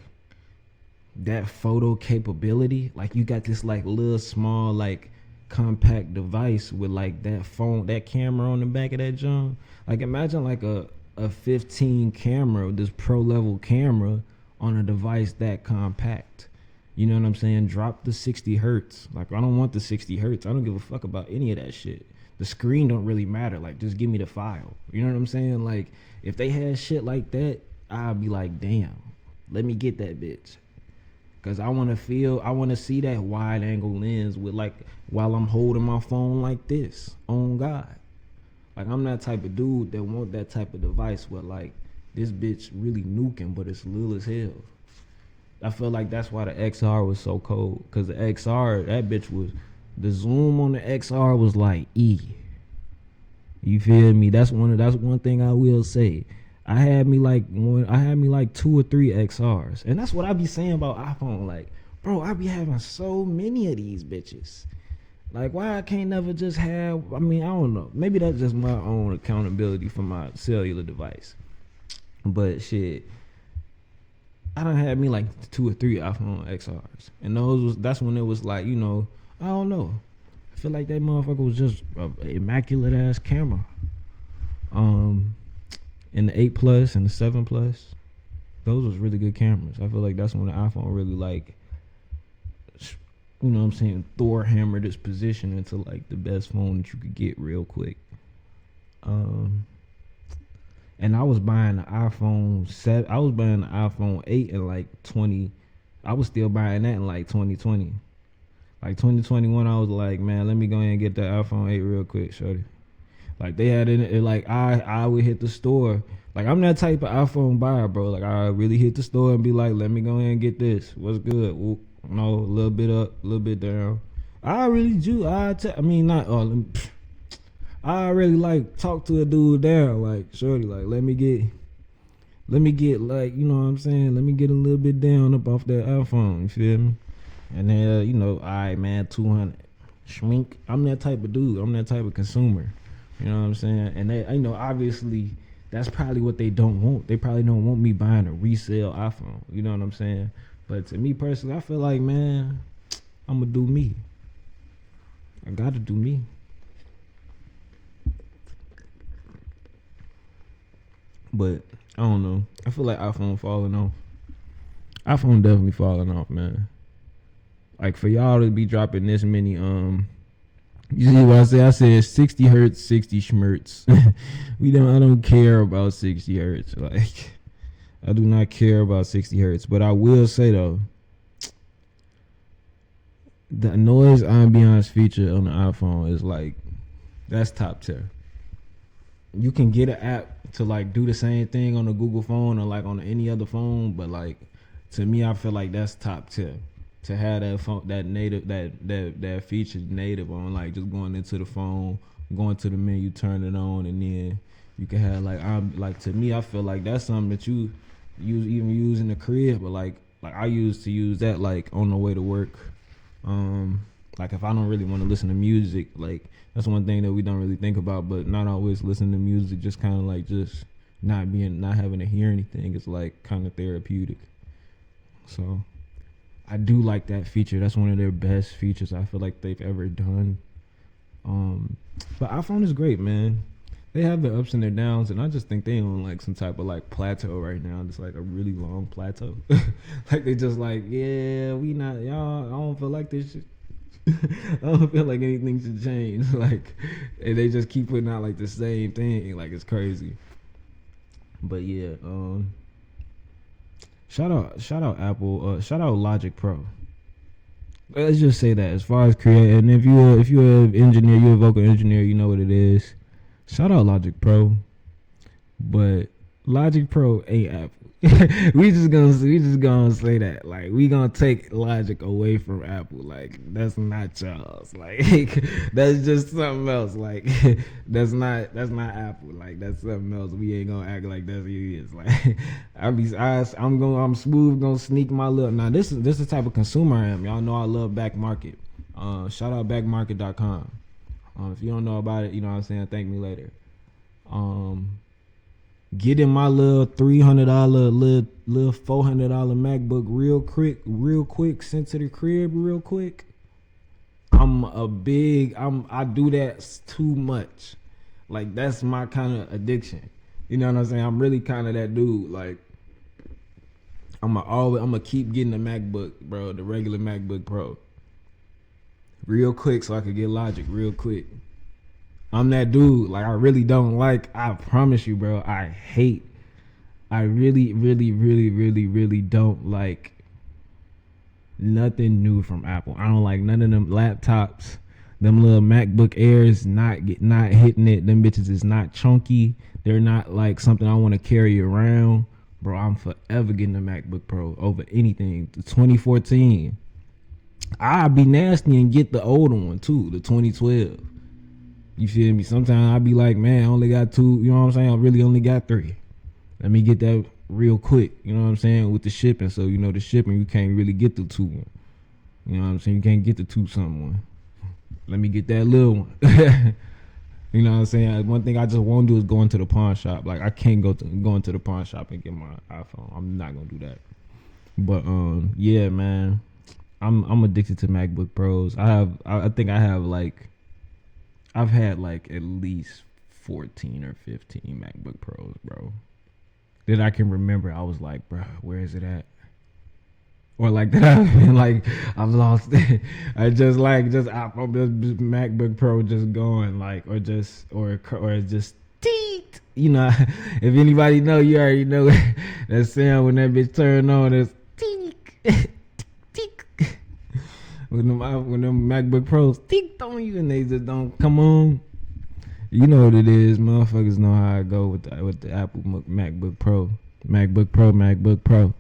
that photo capability, like you got this like little small like compact device with like that phone, that camera on the back of that junk. Like imagine like a 15 camera, this pro level camera on a device that compact. You know what I'm saying? Drop the 60 hertz. Like I don't want the 60 hertz. I don't give a fuck about any of that shit. The screen don't really matter. Like, just give me the file. You know what I'm saying? Like, if they had shit like that, I'd be like, damn, let me get that bitch. Because I want to see that wide angle lens with like, while I'm holding my phone like this, on God. Like, I'm that type of dude that want that type of device where like, this bitch really nuking, but it's little as hell. I feel like that's why the XR was so cold. Because the XR, that bitch was, the zoom on the XR was like E. You feel me? That's one thing I will say. I had me like 2 or 3 XRs, and that's what I be saying about iPhone. Like, bro, I be having so many of these bitches. Like, why I can't never just have? I mean, I don't know. Maybe that's just my own accountability for my cellular device. But shit, I done had me like 2 or 3 iPhone XRs, and that's when it was like, you know, I don't know. I feel like that motherfucker was just an immaculate ass camera. And the 8 Plus and the 7 Plus, those was really good cameras. I feel like that's when the iPhone really like, you know what I'm saying, Thor hammered its position into like the best phone that you could get real quick. And I was buying the iPhone 7. I was buying the iPhone 8 in like 20. I was still buying that in like 2020. Like 2021, I was like, man, let me go ahead and get that iPhone 8 real quick, shorty. Like they had it like I would hit the store. Like I'm that type of iPhone buyer, bro. Like I really hit the store and be like, let me go ahead and get this. What's good? Ooh, no, a little bit up, a little bit down. I really do. I mean, not all. I really like talk to a dude down, like shorty, like let me get like, you know what I'm saying, let me get a little bit down up off that iPhone, you feel me? And then you know, all right, man, 200 schmink. I'm that type of dude. I'm that type of consumer. You know what I'm saying? And they, you know, obviously that's probably what they don't want. They probably don't want me buying a resale iPhone. You know what I'm saying? But to me personally, I feel like, man, I'm gonna do me. I gotta do me. But I don't know. I feel like iPhone falling off. iPhone definitely falling off, man. Like for y'all to be dropping this many, you see what I said? I said 60 hertz, 60 schmertz. I don't care about 60 hertz. Like I do not care about 60 hertz. But I will say though, the noise ambiance feature on the iPhone is like, that's top tier. You can get an app to like do the same thing on a Google phone or like on any other phone, but like to me, I feel like that's top tier. To have that phone, that native, that feature native on, like just going into the phone, going to the menu, turn it on, and then you can have like to me, I feel like that's something that you use in the crib, but like I used to use that like on the way to work. Like if I don't really want to listen to music, like that's one thing that we don't really think about, but not always listening to music, just kind of like just not having to hear anything is like kind of therapeutic. So I do like that feature. That's one of their best features I feel like they've ever done. But iPhone is great, man. They have their ups and their downs, and I just think they on like some type of like plateau right now. Just like a really long plateau. Like they just like, yeah, we not, y'all, I don't feel like this shit. I don't feel like anything should change. Like, and they just keep putting out like the same thing. Like it's crazy. But yeah, shout out Apple. Shout out Logic Pro. Let's just say that as far as creating, and if you're an engineer, you're a vocal engineer, you know what it is. Shout out Logic Pro. But Logic Pro ain't Apple. we just gonna say that. Like we gonna take Logic away from Apple. Like that's not y'all's. Like that's just something else. Like that's not Apple. Like that's something else. We ain't gonna act like that's what it is. Like I'm smooth gonna sneak my little. Now this is the type of consumer I am. Y'all know I love Back Market. Shout out backmarket.com. If you don't know about it, you know what I'm saying, thank me later. Getting my little $300, little $400 MacBook real quick sent to the crib real quick. I do that too much. Like that's my kind of addiction. You know what I'm saying? I'm really kind of that dude. Like I'm gonna keep getting the MacBook, bro, the regular MacBook Pro. Real quick so I could get Logic real quick. I'm that dude. Like I really don't like, I promise you, bro, I really, really, really, really, really don't like nothing new from Apple. I don't like none of them laptops. Them little MacBook Airs not hitting it. Them bitches is not chunky. They're not like something I want to carry around. Bro, I'm forever getting a MacBook Pro over anything. The 2014. I'll be nasty and get the older one too, the 2012. You feel me? Sometimes I'll be like, man, I only got 2, you know what I'm saying? I really only got 3. Let me get that real quick, you know what I'm saying, with the shipping. So, you know, the shipping, you can't really get the 2. You know what I'm saying? You can't get the 2-something one. Let me get that little one. You know what I'm saying? One thing I just won't do is go into the pawn shop. Like, I can't go into the pawn shop and get my iPhone. I'm not gonna do that. But yeah, man, I'm addicted to MacBook Pros. I think I've had like at least 14 or 15 MacBook Pros, bro. That I can remember. I was like, bro, where is it at? Or like that I've been like, I've lost it. I just MacBook Pro just going like, or just teet. You know, if anybody know, you already know that sound when that bitch turn on. It's teek, teek. When them MacBook Pros teek on you and they just don't come on. You know what it is, motherfuckers know how I go with the Apple MacBook Pro, MacBook Pro, MacBook Pro.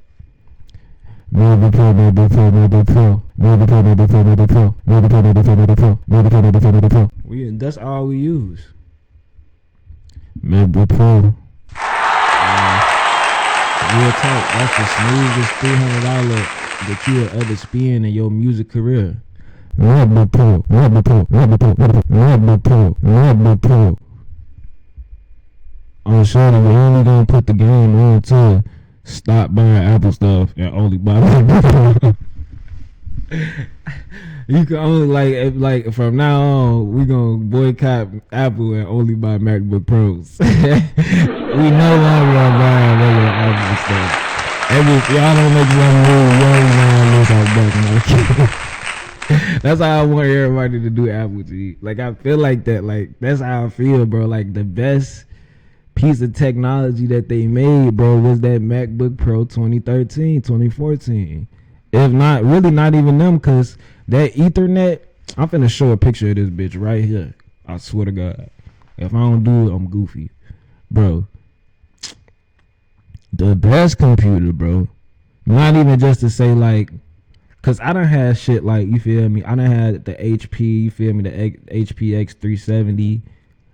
MacBook Pro, MacBook Pro, MacBook Pro, MacBook Pro, MacBook Pro, MacBook Pro, MacBook Pro, MacBook Pro, MacBook Pro, MacBook Pro, MacBook Pro, MacBook Pro. That's all we use. MacBook Pro. Real talk, that's the smoothest $300 that you'll ever spend in your music career. MacBook Pro, MacBook Pro, MacBook Pro, MacBook Pro, MacBook Pro. I'm sure that we're only gonna put the game on to stop buying Apple stuff and only buy MacBook Pro. You can only like from now on we gonna boycott Apple and only buy MacBook Pros. We no longer are buying regular Apple stuff. Y'all don't make one move, that's how I want everybody to do Apple TV. Like, I feel like that. Like, that's how I feel, bro. Like, the best piece of technology that they made, bro, was that MacBook Pro 2013, 2014. If not, really not even them, because that Ethernet, I'm finna show a picture of this bitch right here. I swear to God. If I don't do it, I'm goofy. Bro, the best computer, bro. Not even just to say, like, cause I done had shit like, you feel me? I done had the HP, you feel me? The HP X370,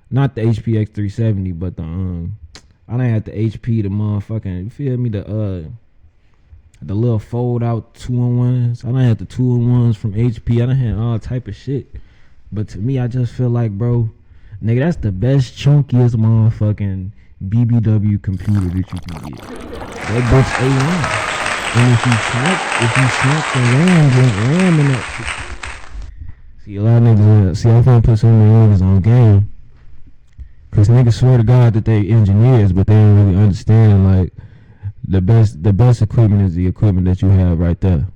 not the HP X370, but the I done had the HP, the motherfucking, you feel me? The little fold out 2-in-1s. I done had the 2-in-1s from HP. I done had all type of shit. But to me, I just feel like, bro, nigga, that's the best chunkiest motherfucking BBW computer that you can get. That bitch A1. And if you shrunk the RAM in that. See, a lot of niggas, I'm finna put some of the niggas on game. Cause niggas swear to God that they engineers, but they don't really understand, like, the best equipment is the equipment that you have right there.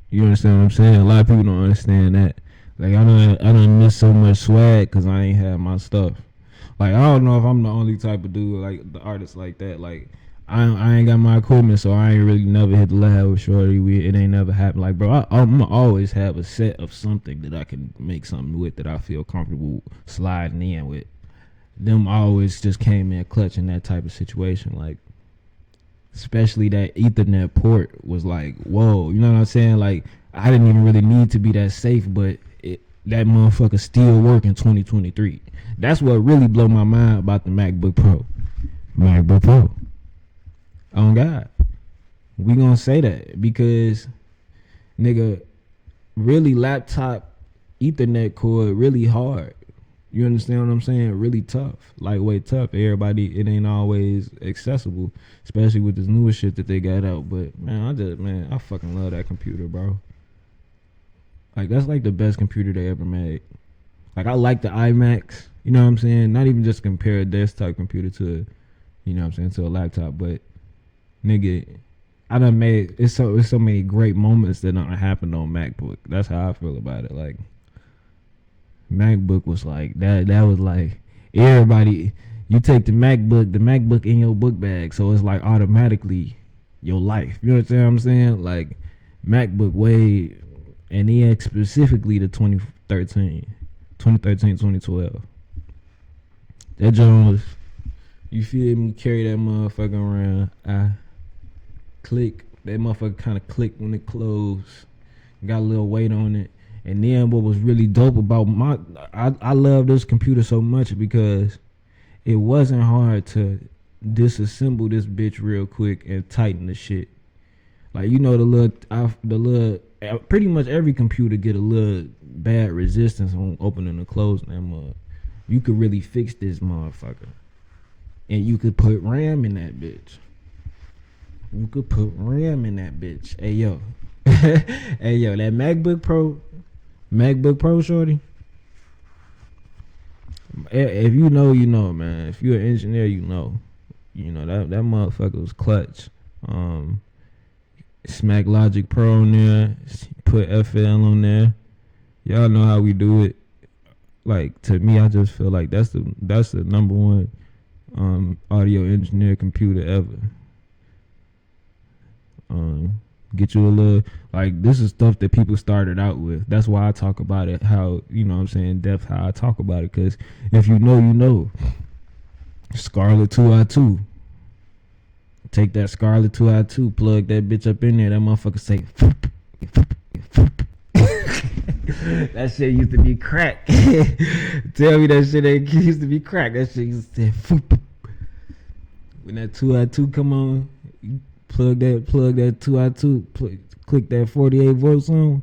You understand what I'm saying? A lot of people don't understand that. Like, I don't miss so much swag cause I ain't have my stuff. Like, I don't know if I'm the only type of dude, like, the artist like that. Like, I ain't got my equipment, so I ain't really never hit the lab with shorty. It ain't never happened. Like, bro, I'm gonna always have a set of something that I can make something with that I feel comfortable sliding in with. Them always just came in clutch in that type of situation. Like, especially that Ethernet port was like, whoa, you know what I'm saying? Like, I didn't even really need to be that safe, but that motherfucker still work in 2023. That's what really blew my mind about the MacBook Pro. MacBook Pro. Oh God, we gonna say that because, nigga, really laptop Ethernet cord really hard. You understand what I'm saying? Really tough, lightweight tough. Everybody, it ain't always accessible, especially with this newer shit that they got out. But man, I fucking love that computer, bro. Like, that's like the best computer they ever made. Like, I like the iMacs. You know what I'm saying? Not even just compare a desktop computer to, you know what I'm saying, to a laptop, but nigga, I done made it's so many great moments that done happened on MacBook. That's how I feel about it. Like, MacBook was like that was like everybody, you take the MacBook in your book bag, so it's like automatically your life. You understand what I'm saying? Like, MacBook way, and EX specifically the 2013, 2012. That joint was, you feel me, carry that motherfucker around. Click, that motherfucker kind of clicked when it closed, got a little weight on it. And then what was really dope about I love this computer so much because it wasn't hard to disassemble this bitch real quick and tighten the shit. Like pretty much every computer get a little bad resistance on opening and closing that mug. You could really fix this motherfucker, and you could put RAM in that bitch. Hey yo, hey yo, that MacBook Pro, shorty. If you know, you know, man. If you're an engineer, you know that motherfucker was clutch. Smack Logic Pro on there, put FL on there. Y'all know how we do it. Like, to me, I just feel like that's the number one audio engineer computer ever. Get you a little, like, this is stuff that people started out with. That's why I talk about it, how, you know what I'm saying, depth, how I talk about it. Because if you know, you know. Scarlett 2i2. Take that Scarlett 2i2, plug that bitch up in there. That motherfucker say, that shit used to be crack. Tell me that shit ain't used to be crack. That shit used to say, when that 2i2 come on, you plug that 2i2, click that 48 volts on.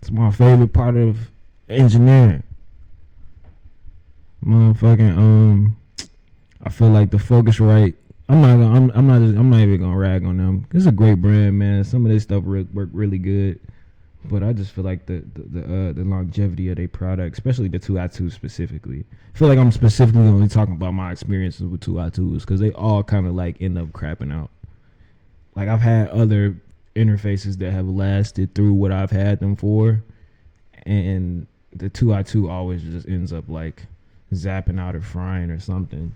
It's my favorite part of engineering. Motherfucking I feel like the Focusrite. I'm not even gonna rag on them. It's a great brand, man. Some of this stuff work really good, but I just feel like the longevity of their product, especially the 2i2 specifically. I feel like I'm specifically only talking about my experiences with 2i2s because they all kind of like end up crapping out. Like, I've had other interfaces that have lasted through what I've had them for, and the 2i2 always just ends up like zapping out or frying or something.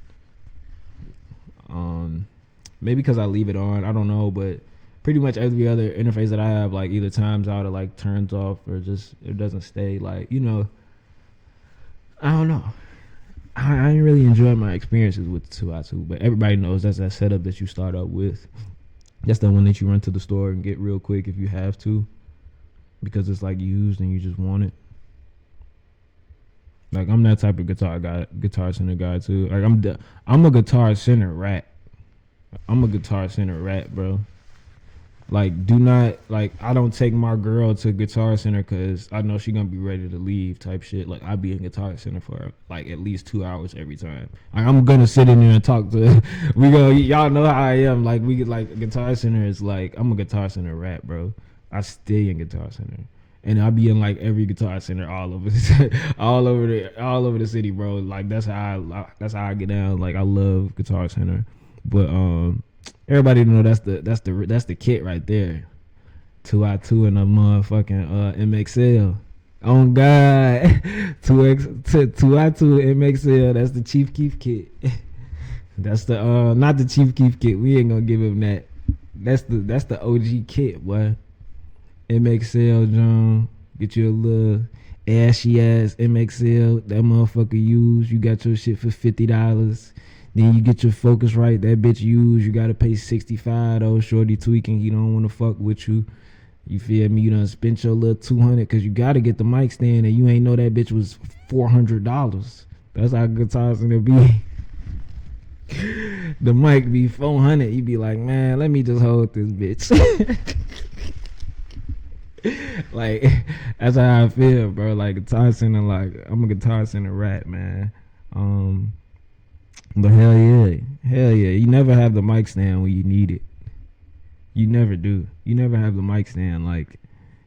Maybe because I leave it on, I don't know, but pretty much every other interface that I have like either times out or like turns off or just it doesn't stay, like, you know. I don't know. I ain't really enjoy my experiences with 2i2, but everybody knows that's that setup that you start up with. That's the one that you run to the store and get real quick if you have to, because it's like used and you just want it. Like, I'm that type of guitar center guy too. Like, I'm a guitar center rat. Bro. Like, do not, like, I don't take my girl to Guitar Center because I know she gonna be ready to leave type shit. Like, I be in Guitar Center for like at least 2 hours every time. Like, I'm gonna sit in there and talk to y'all know how I am. Like, we get like Guitar Center is like, I'm a Guitar Center rat, bro. I stay in Guitar Center. And I be in like every Guitar Center all over the city, bro. Like, that's how I get down. Like, I love Guitar Center. But everybody know that's the kit right there. 2i2 and a motherfucking MXL. Oh God, 2i2 MXL. That's the Chief Keef kit. That's the not the Chief Keef kit. We ain't gonna give him that. That's the OG kit, boy. MXL, John. Get you a little ashy ass MXL. That motherfucker used. You got your shit for $50. Then you get your Focusrite. That bitch used. You gotta pay $65 though. Shorty tweaking. He don't wanna fuck with you. You feel me? You done spent your little $200 because you gotta get the mic stand and you ain't know that bitch was $400. That's how guitars gonna be. The mic be $400. You be like, man, let me just hold this bitch. Like, that's how I feel, bro. Like, Guitar Center, like, I'm a Guitar Center rat, man. But hell yeah, you never have the mic stand when you need it. You never do. You never have the mic stand, like,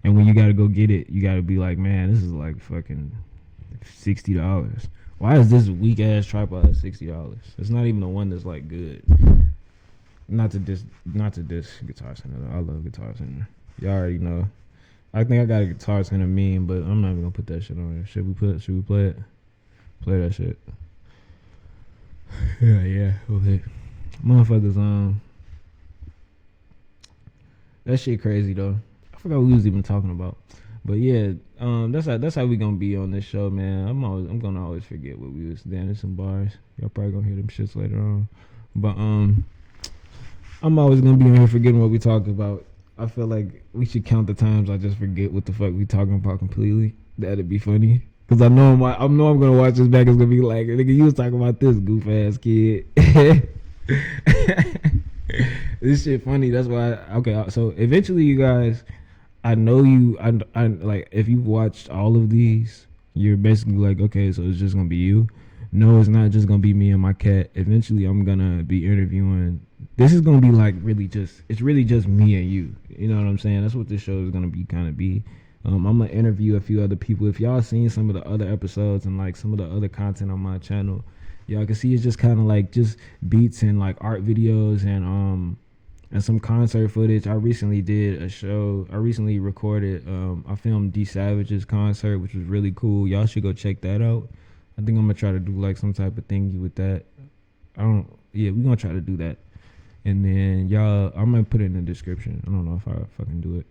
and when you gotta go get it, you gotta be like, man, this is like fucking $60. Why is this weak ass tripod $60? It's not even the one that's like good. Not to diss Guitar Center. I love Guitar Center. Y'all already know. I think I got a Guitar Center meme, but I'm not even gonna put that shit on there. Should we play it? Play that shit. Yeah. Okay. Motherfuckers, that shit crazy though. I forgot what we was even talking about. But yeah, that's how we gonna be on this show, man. I'm gonna always forget what we was. Damn, there's some bars. Y'all probably gonna hear them shits later on. But I'm always gonna be on here forgetting what we talked about. I feel like we should count the times I just forget what the fuck we talking about completely. That'd be funny. Cause I know I'm gonna watch this back. It's gonna be like, nigga, you was talking about this goof ass kid. This shit funny. That's why. Okay, so eventually, you guys, I know you. I like if you've watched all of these, you're basically like, okay, so it's just gonna be you. No, it's not just gonna be me and my cat. Eventually, I'm gonna be interviewing. This is gonna be like really just. It's really just me and you. You know what I'm saying? That's what this show is gonna be kind of be. I'm gonna interview a few other people. If y'all seen some of the other episodes and like some of the other content on my channel, y'all can see it's just kind of like just beats and like art videos and some concert footage. I recently did a show. I recently recorded. I filmed D Savage's concert, which was really cool. Y'all should go check that out. I think I'm gonna try to do like some type of thingy with that. I don't. Yeah, we're gonna try to do that. And then y'all, I'm gonna put it in the description. I don't know if I fucking do it.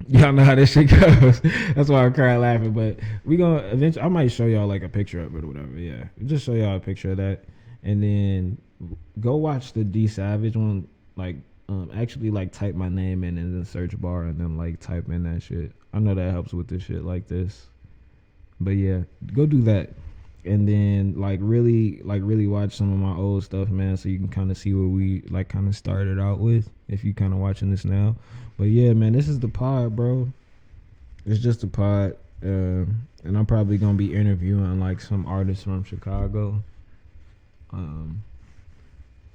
Y'all know how this shit goes. That's why I cried laughing. But we gonna eventually. I might show y'all like a picture of it or whatever. Yeah, just show y'all a picture of that, and then go watch the D Savage one. Like, actually like type my name in the search bar and then like type in that shit. I know that helps with this shit like this. But yeah, go do that, and then like really watch some of my old stuff, man, so you can kind of see where we like kind of started out with. If you kind of watching this now. But yeah, man, this is the pod, bro. It's just a pod, and I'm probably gonna be interviewing like some artists from Chicago.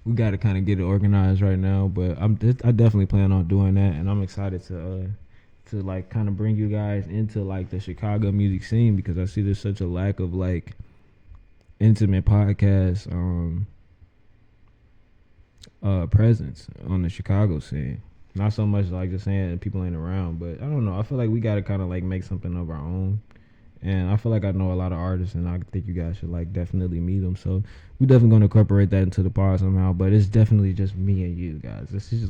We got to kind of get it organized right now, but I definitely plan on doing that, and I'm excited to like kind of bring you guys into like the Chicago music scene, because I see there's such a lack of like intimate podcast presence on the Chicago scene. Not so much like just saying people ain't around, but I don't know. I feel like we got to kind of like make something of our own. And I feel like I know a lot of artists, and I think you guys should like definitely meet them. So we're definitely going to incorporate that into the pod somehow. But it's definitely just me and you guys. This is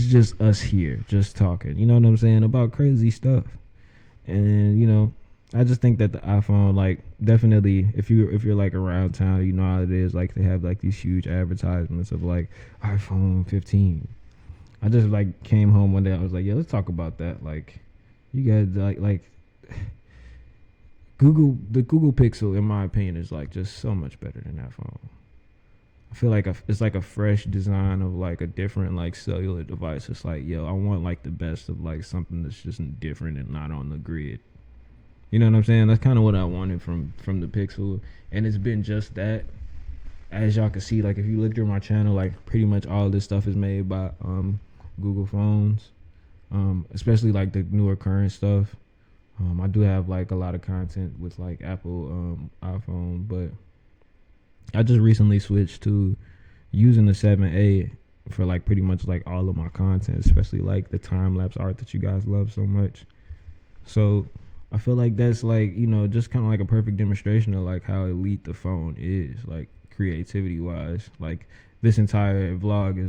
just us here, just talking. You know what I'm saying, about crazy stuff. And you know, I just think that the iPhone, like, definitely, if you're like around town, you know how it is. Like, they have like these huge advertisements of like iPhone 15. I just like came home one day. I was like, yeah, let's talk about that. Like, you guys like the Google Pixel, in my opinion, is like just so much better than that phone. I feel like it's like a fresh design of like a different like cellular device. It's like, yo, I want like the best of like something that's just different and not on the grid. You know what I'm saying? That's kind of what I wanted from the Pixel, and it's been just that. As y'all can see, like if you look through my channel, like pretty much all this stuff is made by Google phones, especially like the newer current stuff. I do have like a lot of content with like Apple iPhone, but I just recently switched to using the 7A for like pretty much like all of my content, especially like the time lapse art that you guys love so much. So I feel like that's like, you know, just kind of like a perfect demonstration of like how elite the phone is, like creativity wise. Like this entire vlog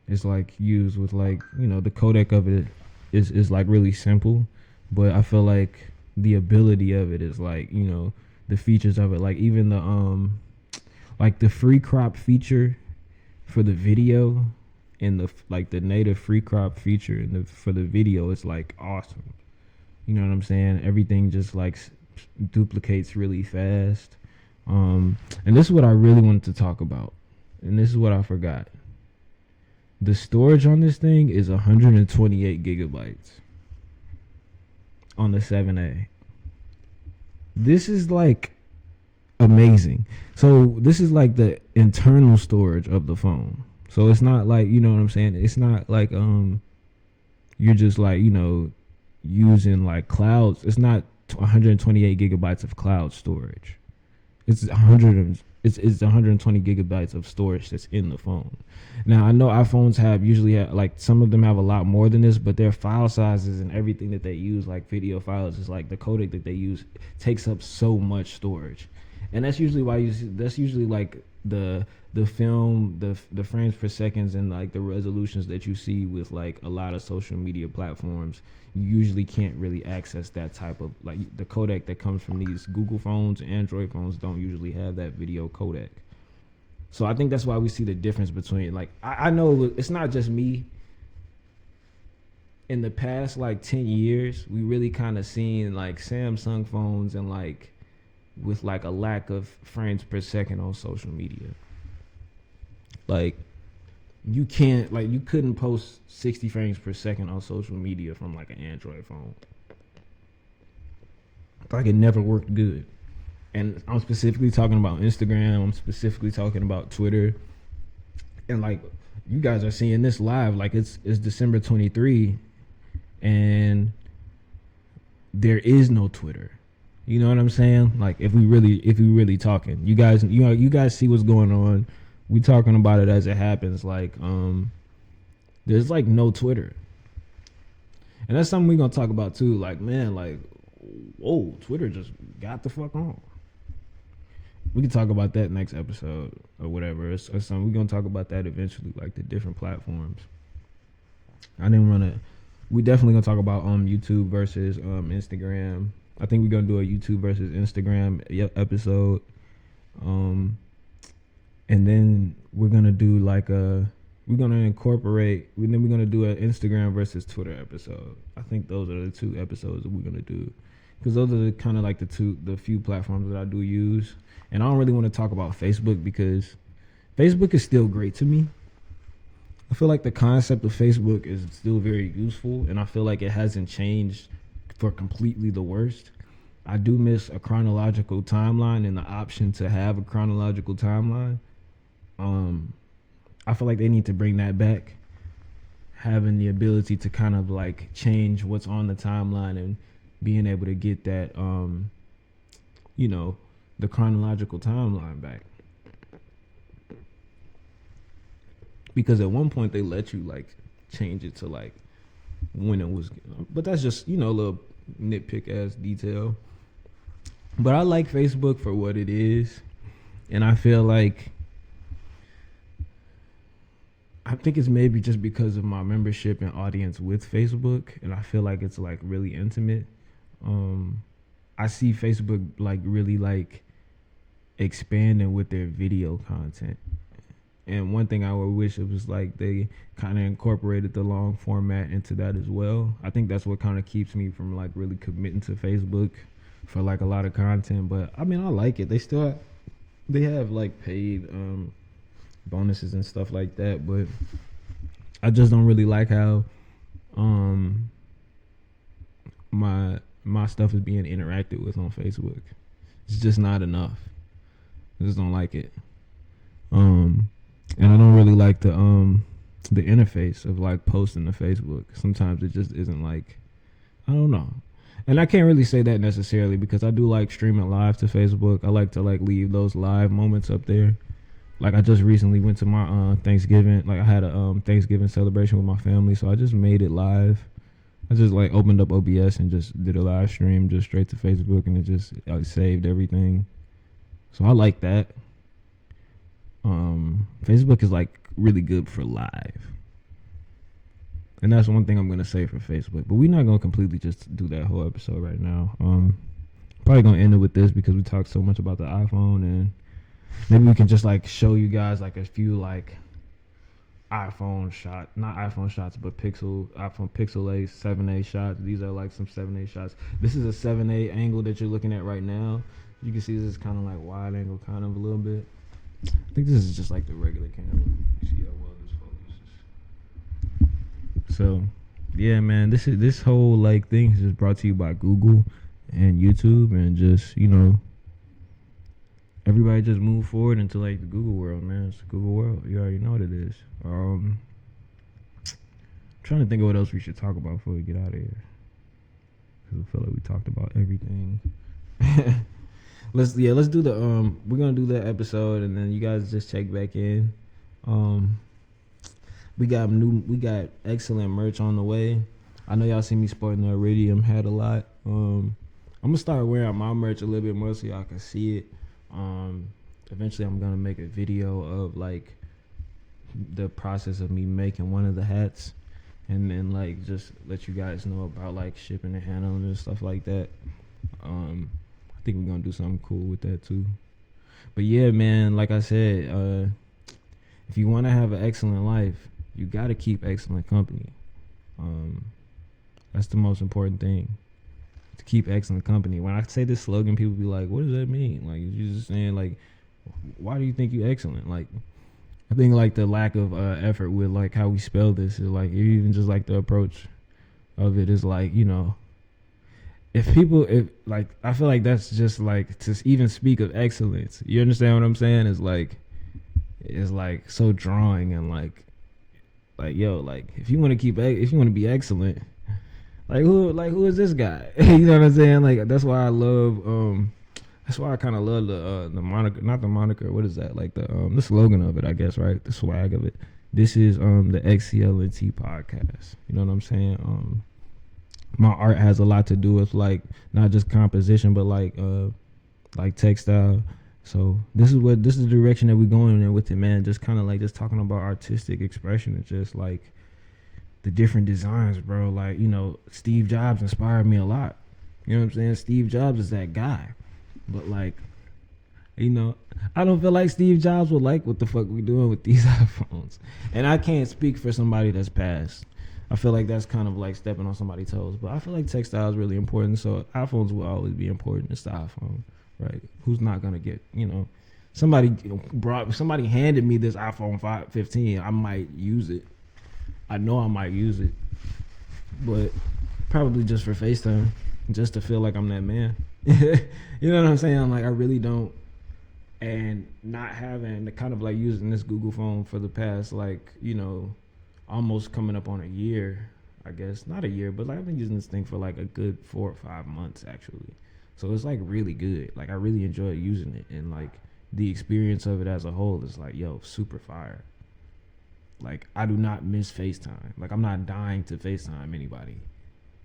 is like used with like, you know, the codec of it is like really simple, but I feel like the ability of it is like, you know, the features of it, like even the like the free crop feature for the video, and the like the native free crop feature for the video is like awesome. You know what I'm saying? Everything just like duplicates really fast. And this is what I really wanted to talk about, and this is what I forgot. The storage on this thing is 128 gigabytes on the 7A. This is like amazing. So this is like the internal storage of the phone. So it's not like, you know what I'm saying? It's not like you're just like, you know, using like clouds. It's not 128 gigabytes of cloud storage. It's 120 gigabytes of storage that's in the phone. Now I know iPhones usually have like, some of them have a lot more than this, but their file sizes and everything that they use, like video files, is like the codec that they use takes up so much storage, and that's usually why that's usually like the film, the frames per seconds, and like the resolutions that you see with like a lot of social media platforms. You usually can't really access that type of, like, the codec that comes from these Google phones and Android phones don't usually have that video codec. So I think that's why we see the difference between, like, I know it's not just me. In the past like 10 years, we really kind of seen like Samsung phones and like with like a lack of frames per second on social media. Like you can't, like you couldn't post 60 frames per second on social media from like an Android phone. Like it never worked good. And I'm specifically talking about Instagram. I'm specifically talking about Twitter. And like you guys are seeing this live, like it's December 23, and there is no Twitter. You know what I'm saying? Like if we really talking, you guys see what's going on. We talking about it as it happens. Like there's like no Twitter, and that's something we gonna talk about too. Like man, like whoa, Twitter just got the fuck on. We can talk about that next episode or whatever. Or something. We're gonna talk about that eventually, like the different platforms. I didn't want to. We definitely gonna talk about YouTube versus Instagram. I think we're gonna do a YouTube versus Instagram episode. And then we're gonna do like we're gonna incorporate. Then we're gonna do an Instagram versus Twitter episode. I think those are the two episodes that we're gonna do, because those are kind of like the few platforms that I do use. And I don't really want to talk about Facebook because Facebook is still great to me. I feel like the concept of Facebook is still very useful, and I feel like it hasn't changed for completely the worst. I do miss a chronological timeline and the option to have a chronological timeline. I feel like they need to bring that back, having the ability to kind of like change what's on the timeline and being able to get that, the chronological timeline back. Because at one point they let you like change it to like when it was, but that's just, a little nitpick ass detail. But I like Facebook for what it is. And I feel like, I think it's maybe just because of my membership and audience with Facebook, and I feel like it's like really intimate. I see Facebook like really like expanding with their video content. And one thing I would wish it was like they kind of incorporated the long format into that as well. I think that's what kind of keeps me from like really committing to Facebook for like a lot of content. But I mean, I like it. They have like paid bonuses and stuff like that. But I just don't really like how my stuff is being interacted with on Facebook. It's just not enough. I just don't like it. And I don't really like the interface of like posting to Facebook. Sometimes it just isn't like, I don't know. And I can't really say that necessarily because I do like streaming live to Facebook. I like to like leave those live moments up there. Like I just recently went to my Thanksgiving. Like I had a Thanksgiving celebration with my family, so I just made it live. I just like opened up OBS and just did a live stream just straight to Facebook, and it just saved everything. So I like that. Facebook is like really good for live, and that's one thing I'm gonna say for Facebook. But we're not gonna completely just do that whole episode right now. Probably gonna end it with this because we talked so much about the iPhone, and maybe we can just like show you guys like a few like not iPhone shots, but iPhone Pixel 8 7A shots. These are like some 7A shots. This is a 7A angle that you're looking at right now. You can see this is kind of like wide angle, kind of a little bit. I think this is just like the regular camera. You see how well this focuses. So, yeah, man, this whole like thing is just brought to you by Google and YouTube, and just everybody just move forward into like the Google world, man. It's the Google world. You already know what it is. Trying to think of what else we should talk about before we get out of here, because I feel like we talked about everything. Let's do the we're gonna do that episode, and then you guys just check back in. We got excellent merch on the way. I know y'all see me sporting the Iridium hat a lot. I'm gonna start wearing my merch a little bit more so y'all can see it. Eventually I'm gonna make a video of like the process of me making one of the hats, and then like just let you guys know about like shipping and handling and stuff like that. I think we're gonna do something cool with that too. But yeah, man, like I said, if you want to have an excellent life, you got to keep excellent company. That's the most important thing, to keep excellent company. When I say this slogan, people be like, what does that mean? Like, you're just saying like, why do you think you're excellent? Like, I think like the lack of effort with like how we spell this is like even just like the approach of it is like, you know, if like I feel like that's just like to even speak of excellence. You understand what I'm saying? Is like so drawing and like yo, like if you want to if you want to be excellent, who is this guy? You know what I'm saying? Like that's why I kind of love the moniker, not the moniker. What is that? Like the slogan of it, I guess, right? The swag of it. This is the XCLNT podcast. You know what I'm saying? My art has a lot to do with like not just composition, but like textile. So this is the direction that we're going in with it, man. Just kind of like just talking about artistic expression and just like the different designs, bro. Like, you know, Steve Jobs inspired me a lot. You know what I'm saying? Steve Jobs is that guy. But like, you know, I don't feel like Steve Jobs would like what the fuck we doing with these iPhones. And I can't speak for somebody that's passed. I feel like that's kind of like stepping on somebody's toes. But I feel like textile is really important. So iPhones will always be important. It's the iPhone, right? Who's not gonna get, you know, somebody handed me this iPhone 15. I might use it. I know I might use it, but probably just for FaceTime, just to feel like I'm that man. You know what I'm saying? Like I really don't, and not having the kind of like using this Google phone for the past like, you know, almost coming up on a year, I guess not a year, but like I've been using this thing for like a good 4 or 5 months actually. So it's like really good. Like I really enjoy using it, and like the experience of it as a whole is like, yo, super fire. Like I do not miss FaceTime. Like I'm not dying to FaceTime anybody,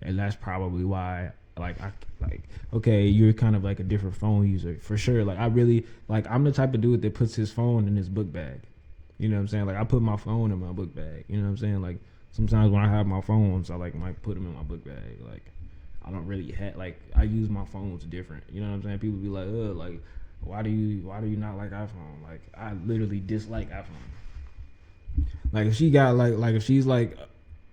and that's probably why. Okay, you're kind of like a different phone user for sure. Like I really like I'm the type of dude that puts his phone in his book bag. You know what I'm saying? Like I put my phone in my book bag. You know what I'm saying? Like sometimes when I have my phones, I like might put them in my book bag. Like I don't really like I use my phones different. You know what I'm saying? People be like, like why do you not like iPhone? Like I literally dislike iPhone. Like if she got like if she's like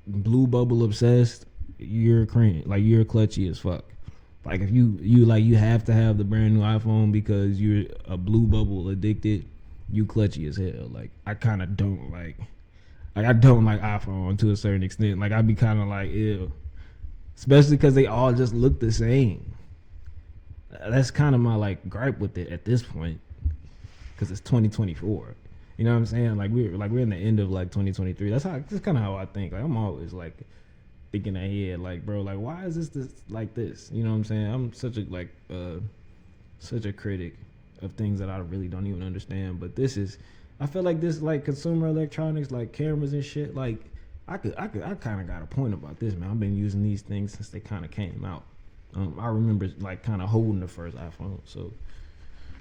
blue bubble obsessed, you're cringe, like you're clutchy as fuck. Like if you like you have to have the brand new iPhone because you're a blue bubble addicted, you clutchy as hell. Like I kind of don't like I don't like iPhone to a certain extent. Like I'd be kind of like ew, especially because they all just look the same. That's kind of my like gripe with it at this point, because it's 2024. You know what I'm saying? Like we're in the end of like 2023. That's kind of how I think. Like I'm always like thinking ahead, like bro, like why is this like this? You know what I'm saying? I'm such a critic of things that I really don't even understand. But I feel like this like consumer electronics, like cameras and shit. Like I kind of got a point about this, man. I've been using these things since they kind of came out. I remember like kind of holding the first iPhone, so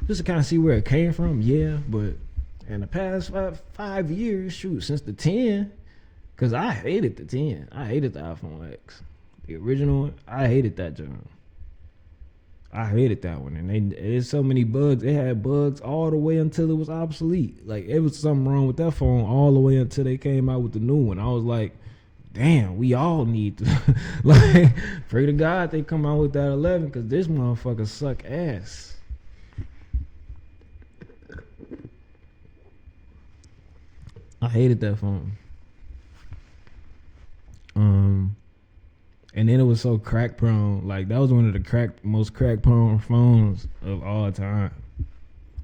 just to kind of see where it came from. Yeah, but in the past 5 years, shoot, since the 10. Because I hated the 10. I hated the iPhone X. The original one, I hated that joint. I hated that one. And there's so many bugs. It had bugs all the way until it was obsolete. Like, it was something wrong with that phone all the way until they came out with the new one. I was like, damn, we all need to. Like, pray to God they come out with that 11, because this motherfucker suck ass. I hated that phone. And then it was so crack prone. Like that was one of the most crack prone phones of all time.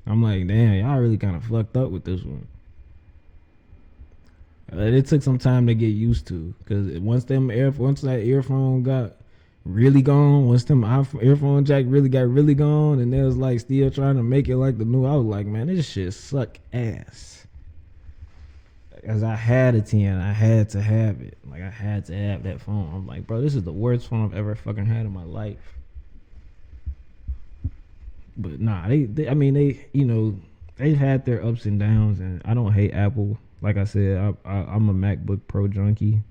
I'm like, damn, y'all really kind of fucked up with this one. It took some time to get used to, because once that earphone got really gone, once them earphone jack really got really gone, and they was like still trying to make it like the new, I was like, man, this shit suck ass. As I had a 10, I had to have it. Like I had to have that phone. I'm like, bro, this is the worst phone I've ever fucking had in my life. But nah, they you know, they've had their ups and downs, and I don't hate Apple. Like I said, I'm a MacBook Pro junkie.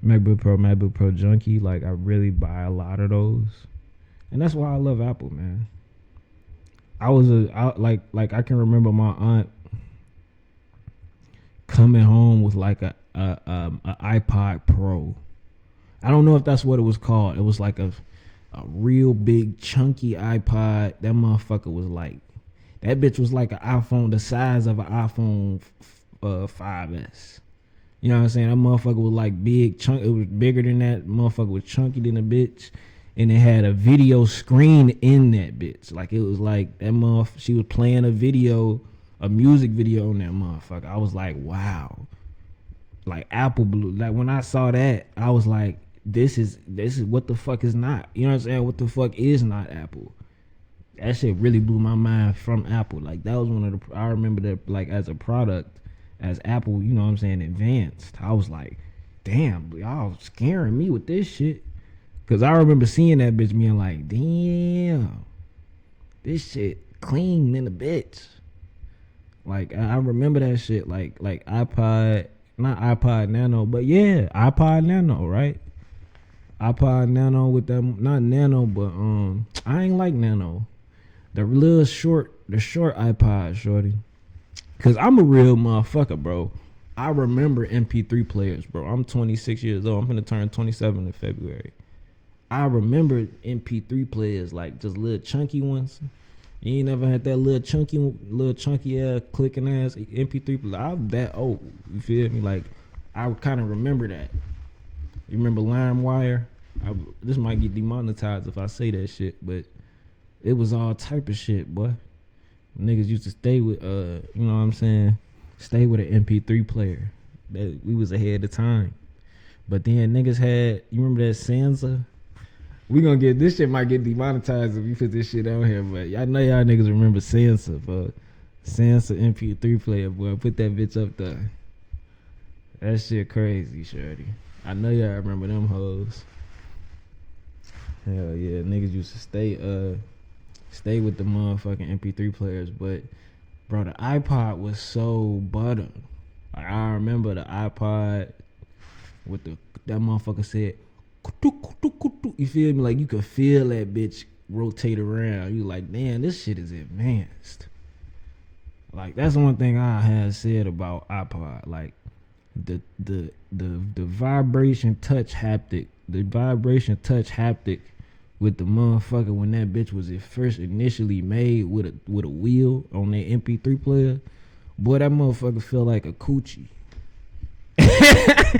MacBook Pro junkie. Like I really buy a lot of those, and that's why I love Apple, man. I can remember my aunt coming home with like a iPod Pro. I don't know if that's what it was called. It was like a real big chunky iPod. That motherfucker was like That bitch was like an iPhone, the size of an iPhone 5S. You know what I'm saying? That motherfucker was like big, chunk. It was bigger than that. Motherfucker was chunky than a bitch, and it had a video screen in that bitch. Like it was like that motherfucker. She was playing a music video on that motherfucker. I was like, wow. Like Apple blew. Like when I saw that, I was like, this is what the fuck is not. You know what I'm saying? What the fuck is not Apple? That shit really blew my mind from Apple. Like that was one of the. I remember that like as a product. As Apple, you know what I'm saying, advanced, I was like, damn, y'all scaring me with this shit. Cause I remember seeing that bitch being like, damn, this shit clean in the bitch. Like I remember that shit, like iPod, not iPod Nano, but yeah, iPod Nano, right? iPod Nano with them, not Nano, but I ain't like Nano. The short iPod, shorty. Cause I'm a real motherfucker, bro. I remember MP3 players, bro. I'm 26 years old. I'm gonna turn 27 in February. I remember MP3 players, like just little chunky ones. You ain't never had that little chunky ass clicking ass MP3 player. I'm that old. You feel me? Like I kind of remember that. You remember LimeWire? This might get demonetized if I say that shit, but it was all type of shit, boy. Niggas used to stay with you know what I'm saying, stay with an MP3 player. That we was ahead of time. But then niggas had, you remember that Sansa? We gonna get this shit, might get demonetized if we put this shit on here, but I know y'all niggas remember Sansa, but Sansa MP3 player, boy. Put that bitch up there. That shit crazy, shorty. I know y'all remember them hoes. Hell yeah, niggas used to stay with the motherfucking MP3 players, but bro, the iPod was so butter. Like, I remember the iPod with that motherfucker said, you feel me? Like you could feel that bitch rotate around. You like, damn, this shit is advanced. Like that's one thing I had said about iPod. Like the vibration touch haptic, with the motherfucker when that bitch was first initially made with a wheel on that MP3 player, boy, that motherfucker feel like a coochie. That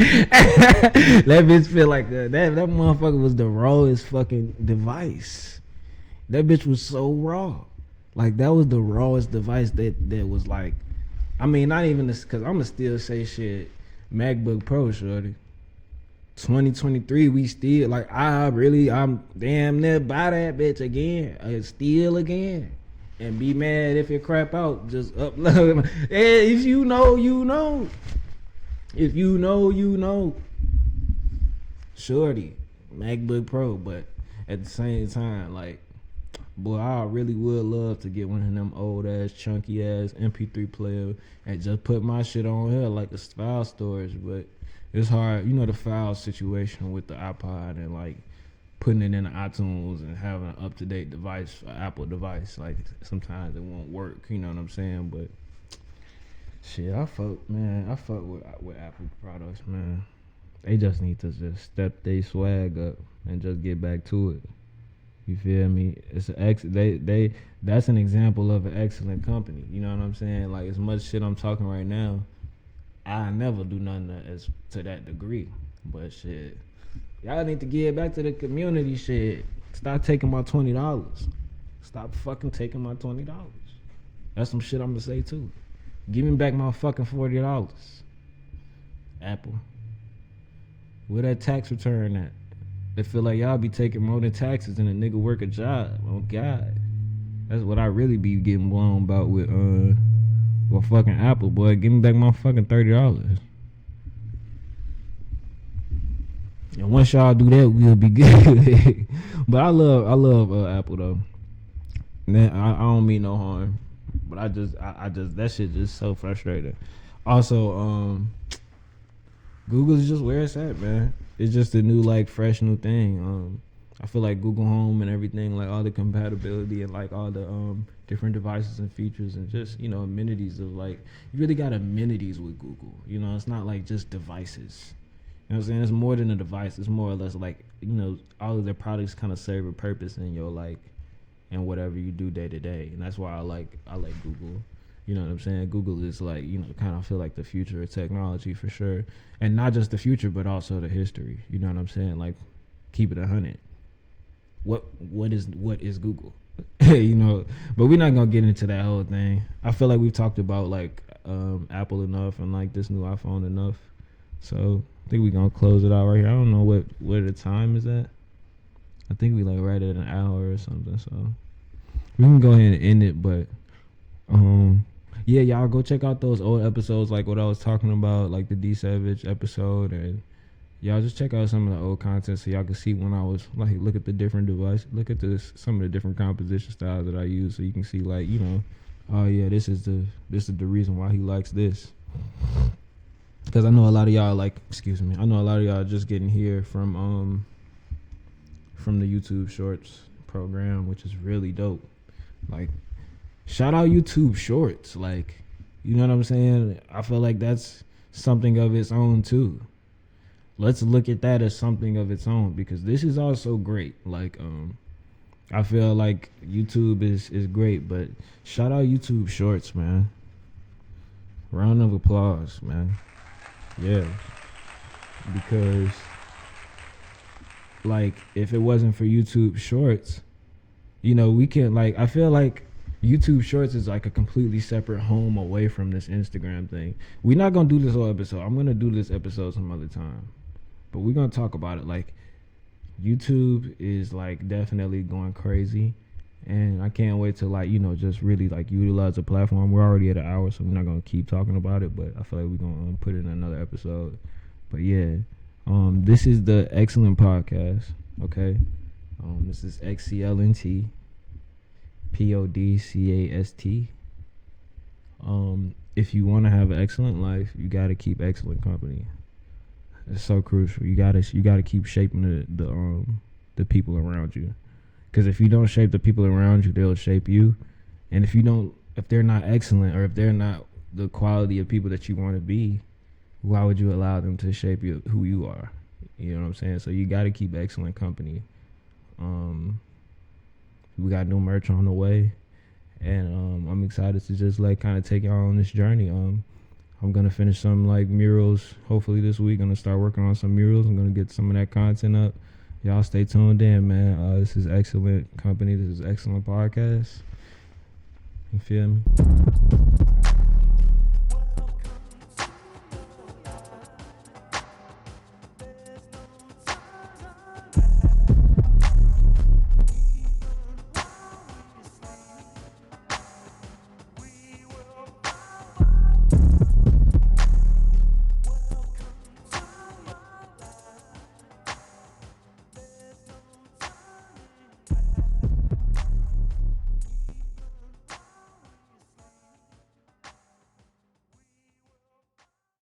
bitch feel like that motherfucker was the rawest fucking device. That bitch was so raw. Like that was the rawest device that was like, I mean, not even this, cause I'ma still say shit, MacBook Pro, shorty. 2023, we still like I'm damn near buy that bitch again, steal again, and be mad if it crap out. Just upload. Hey, if you know, you know. If you know, you know. Shorty, MacBook Pro, but at the same time, like, boy, I really would love to get one of them old ass, chunky ass MP3 player and just put my shit on here like a file storage, but. It's hard, you know, the file situation with the iPod and like putting it in the iTunes and having an up-to-date device, an Apple device. Like sometimes it won't work, you know what I'm saying? But shit, I fuck with Apple products, man. They just need to just step their swag up and just get back to it. You feel me? It's that's an example of an excellent company. You know what I'm saying? Like as much shit I'm talking right now, I never do nothing to that degree. But shit, y'all need to give back to the community. Shit, stop taking my $20. Stop fucking taking my $20. That's some shit I'm gonna say too. Give me back my fucking $40. Apple, where that tax return at? They feel like y'all be taking more than taxes and a nigga work a job. Oh God, that's what I really be getting blown about with well, fucking Apple, boy. Give me back my fucking $30. And once y'all do that, we'll be good. But I love Apple though. Man, I don't mean no harm, but I just that shit just so frustrating. Also, Google's just where it's at, man. It's just a new, like, fresh new thing. I feel like Google Home and everything, like all the compatibility and like all the different devices and features and just, you know, amenities of like, you really got amenities with Google. You know, it's not like just devices. You know what I'm saying? It's more than a device. It's more or less like, you know, all of their products kind of serve a purpose in your like in whatever you do day to day. And that's why I like Google. You know what I'm saying? Google is like, kind of feel like the future of technology for sure. And not just the future, but also the history. You know what I'm saying? Like, keep it 100. What is Google? But we're not gonna get into that whole thing. I feel like we've talked about like Apple enough and like this new iPhone enough. So I think we're gonna close it out right here. I don't know where the time is at. I think we like right at an hour or something. So we can go ahead and end it. But yeah, y'all go check out those old episodes, like what I was talking about, like the D Savage episode, and y'all just check out some of the old content so y'all can see when I was like, look at the different device, look at some of the different composition styles that I use, so you can see like, oh yeah, this is the reason why he likes this. Because I know a lot of y'all I know a lot of y'all just getting here from the YouTube Shorts program, which is really dope. Like, shout out YouTube Shorts, like, you know what I'm saying? I feel like that's something of its own too. Let's look at that as something of its own, because this is also great. Like, I feel like YouTube is great, but shout out YouTube Shorts, man. Round of applause, man. Yeah. Because, like, if it wasn't for YouTube Shorts, we can, like, I feel like YouTube Shorts is like a completely separate home away from this Instagram thing. We're not going to do this whole episode. I'm going to do this episode some other time. But we're going to talk about it. Like, YouTube is, like, definitely going crazy. And I can't wait to, like, just really, like, utilize the platform. We're already at an hour, so we're not going to keep talking about it. But I feel like we're going to put it in another episode. But, yeah. This is the Excellent Podcast, okay? This is XCLNT. PODCAST. If you want to have an excellent life, you got to keep excellent company. It's so crucial. You gotta keep shaping the people around you, because if you don't shape the people around you, they'll shape you. And if they're not excellent, or if they're not the quality of people that you want to be, why would you allow them to shape you, who you are? You know what I'm saying? So you got to keep excellent company. We got new merch on the way, and I'm excited to just like kind of take y'all on this journey. I'm gonna finish some like murals hopefully this week. I'm gonna start working on some murals. I'm gonna get some of that content up. Y'all stay tuned in, man. This is Excellent Company. This is Excellent Podcast. You feel me?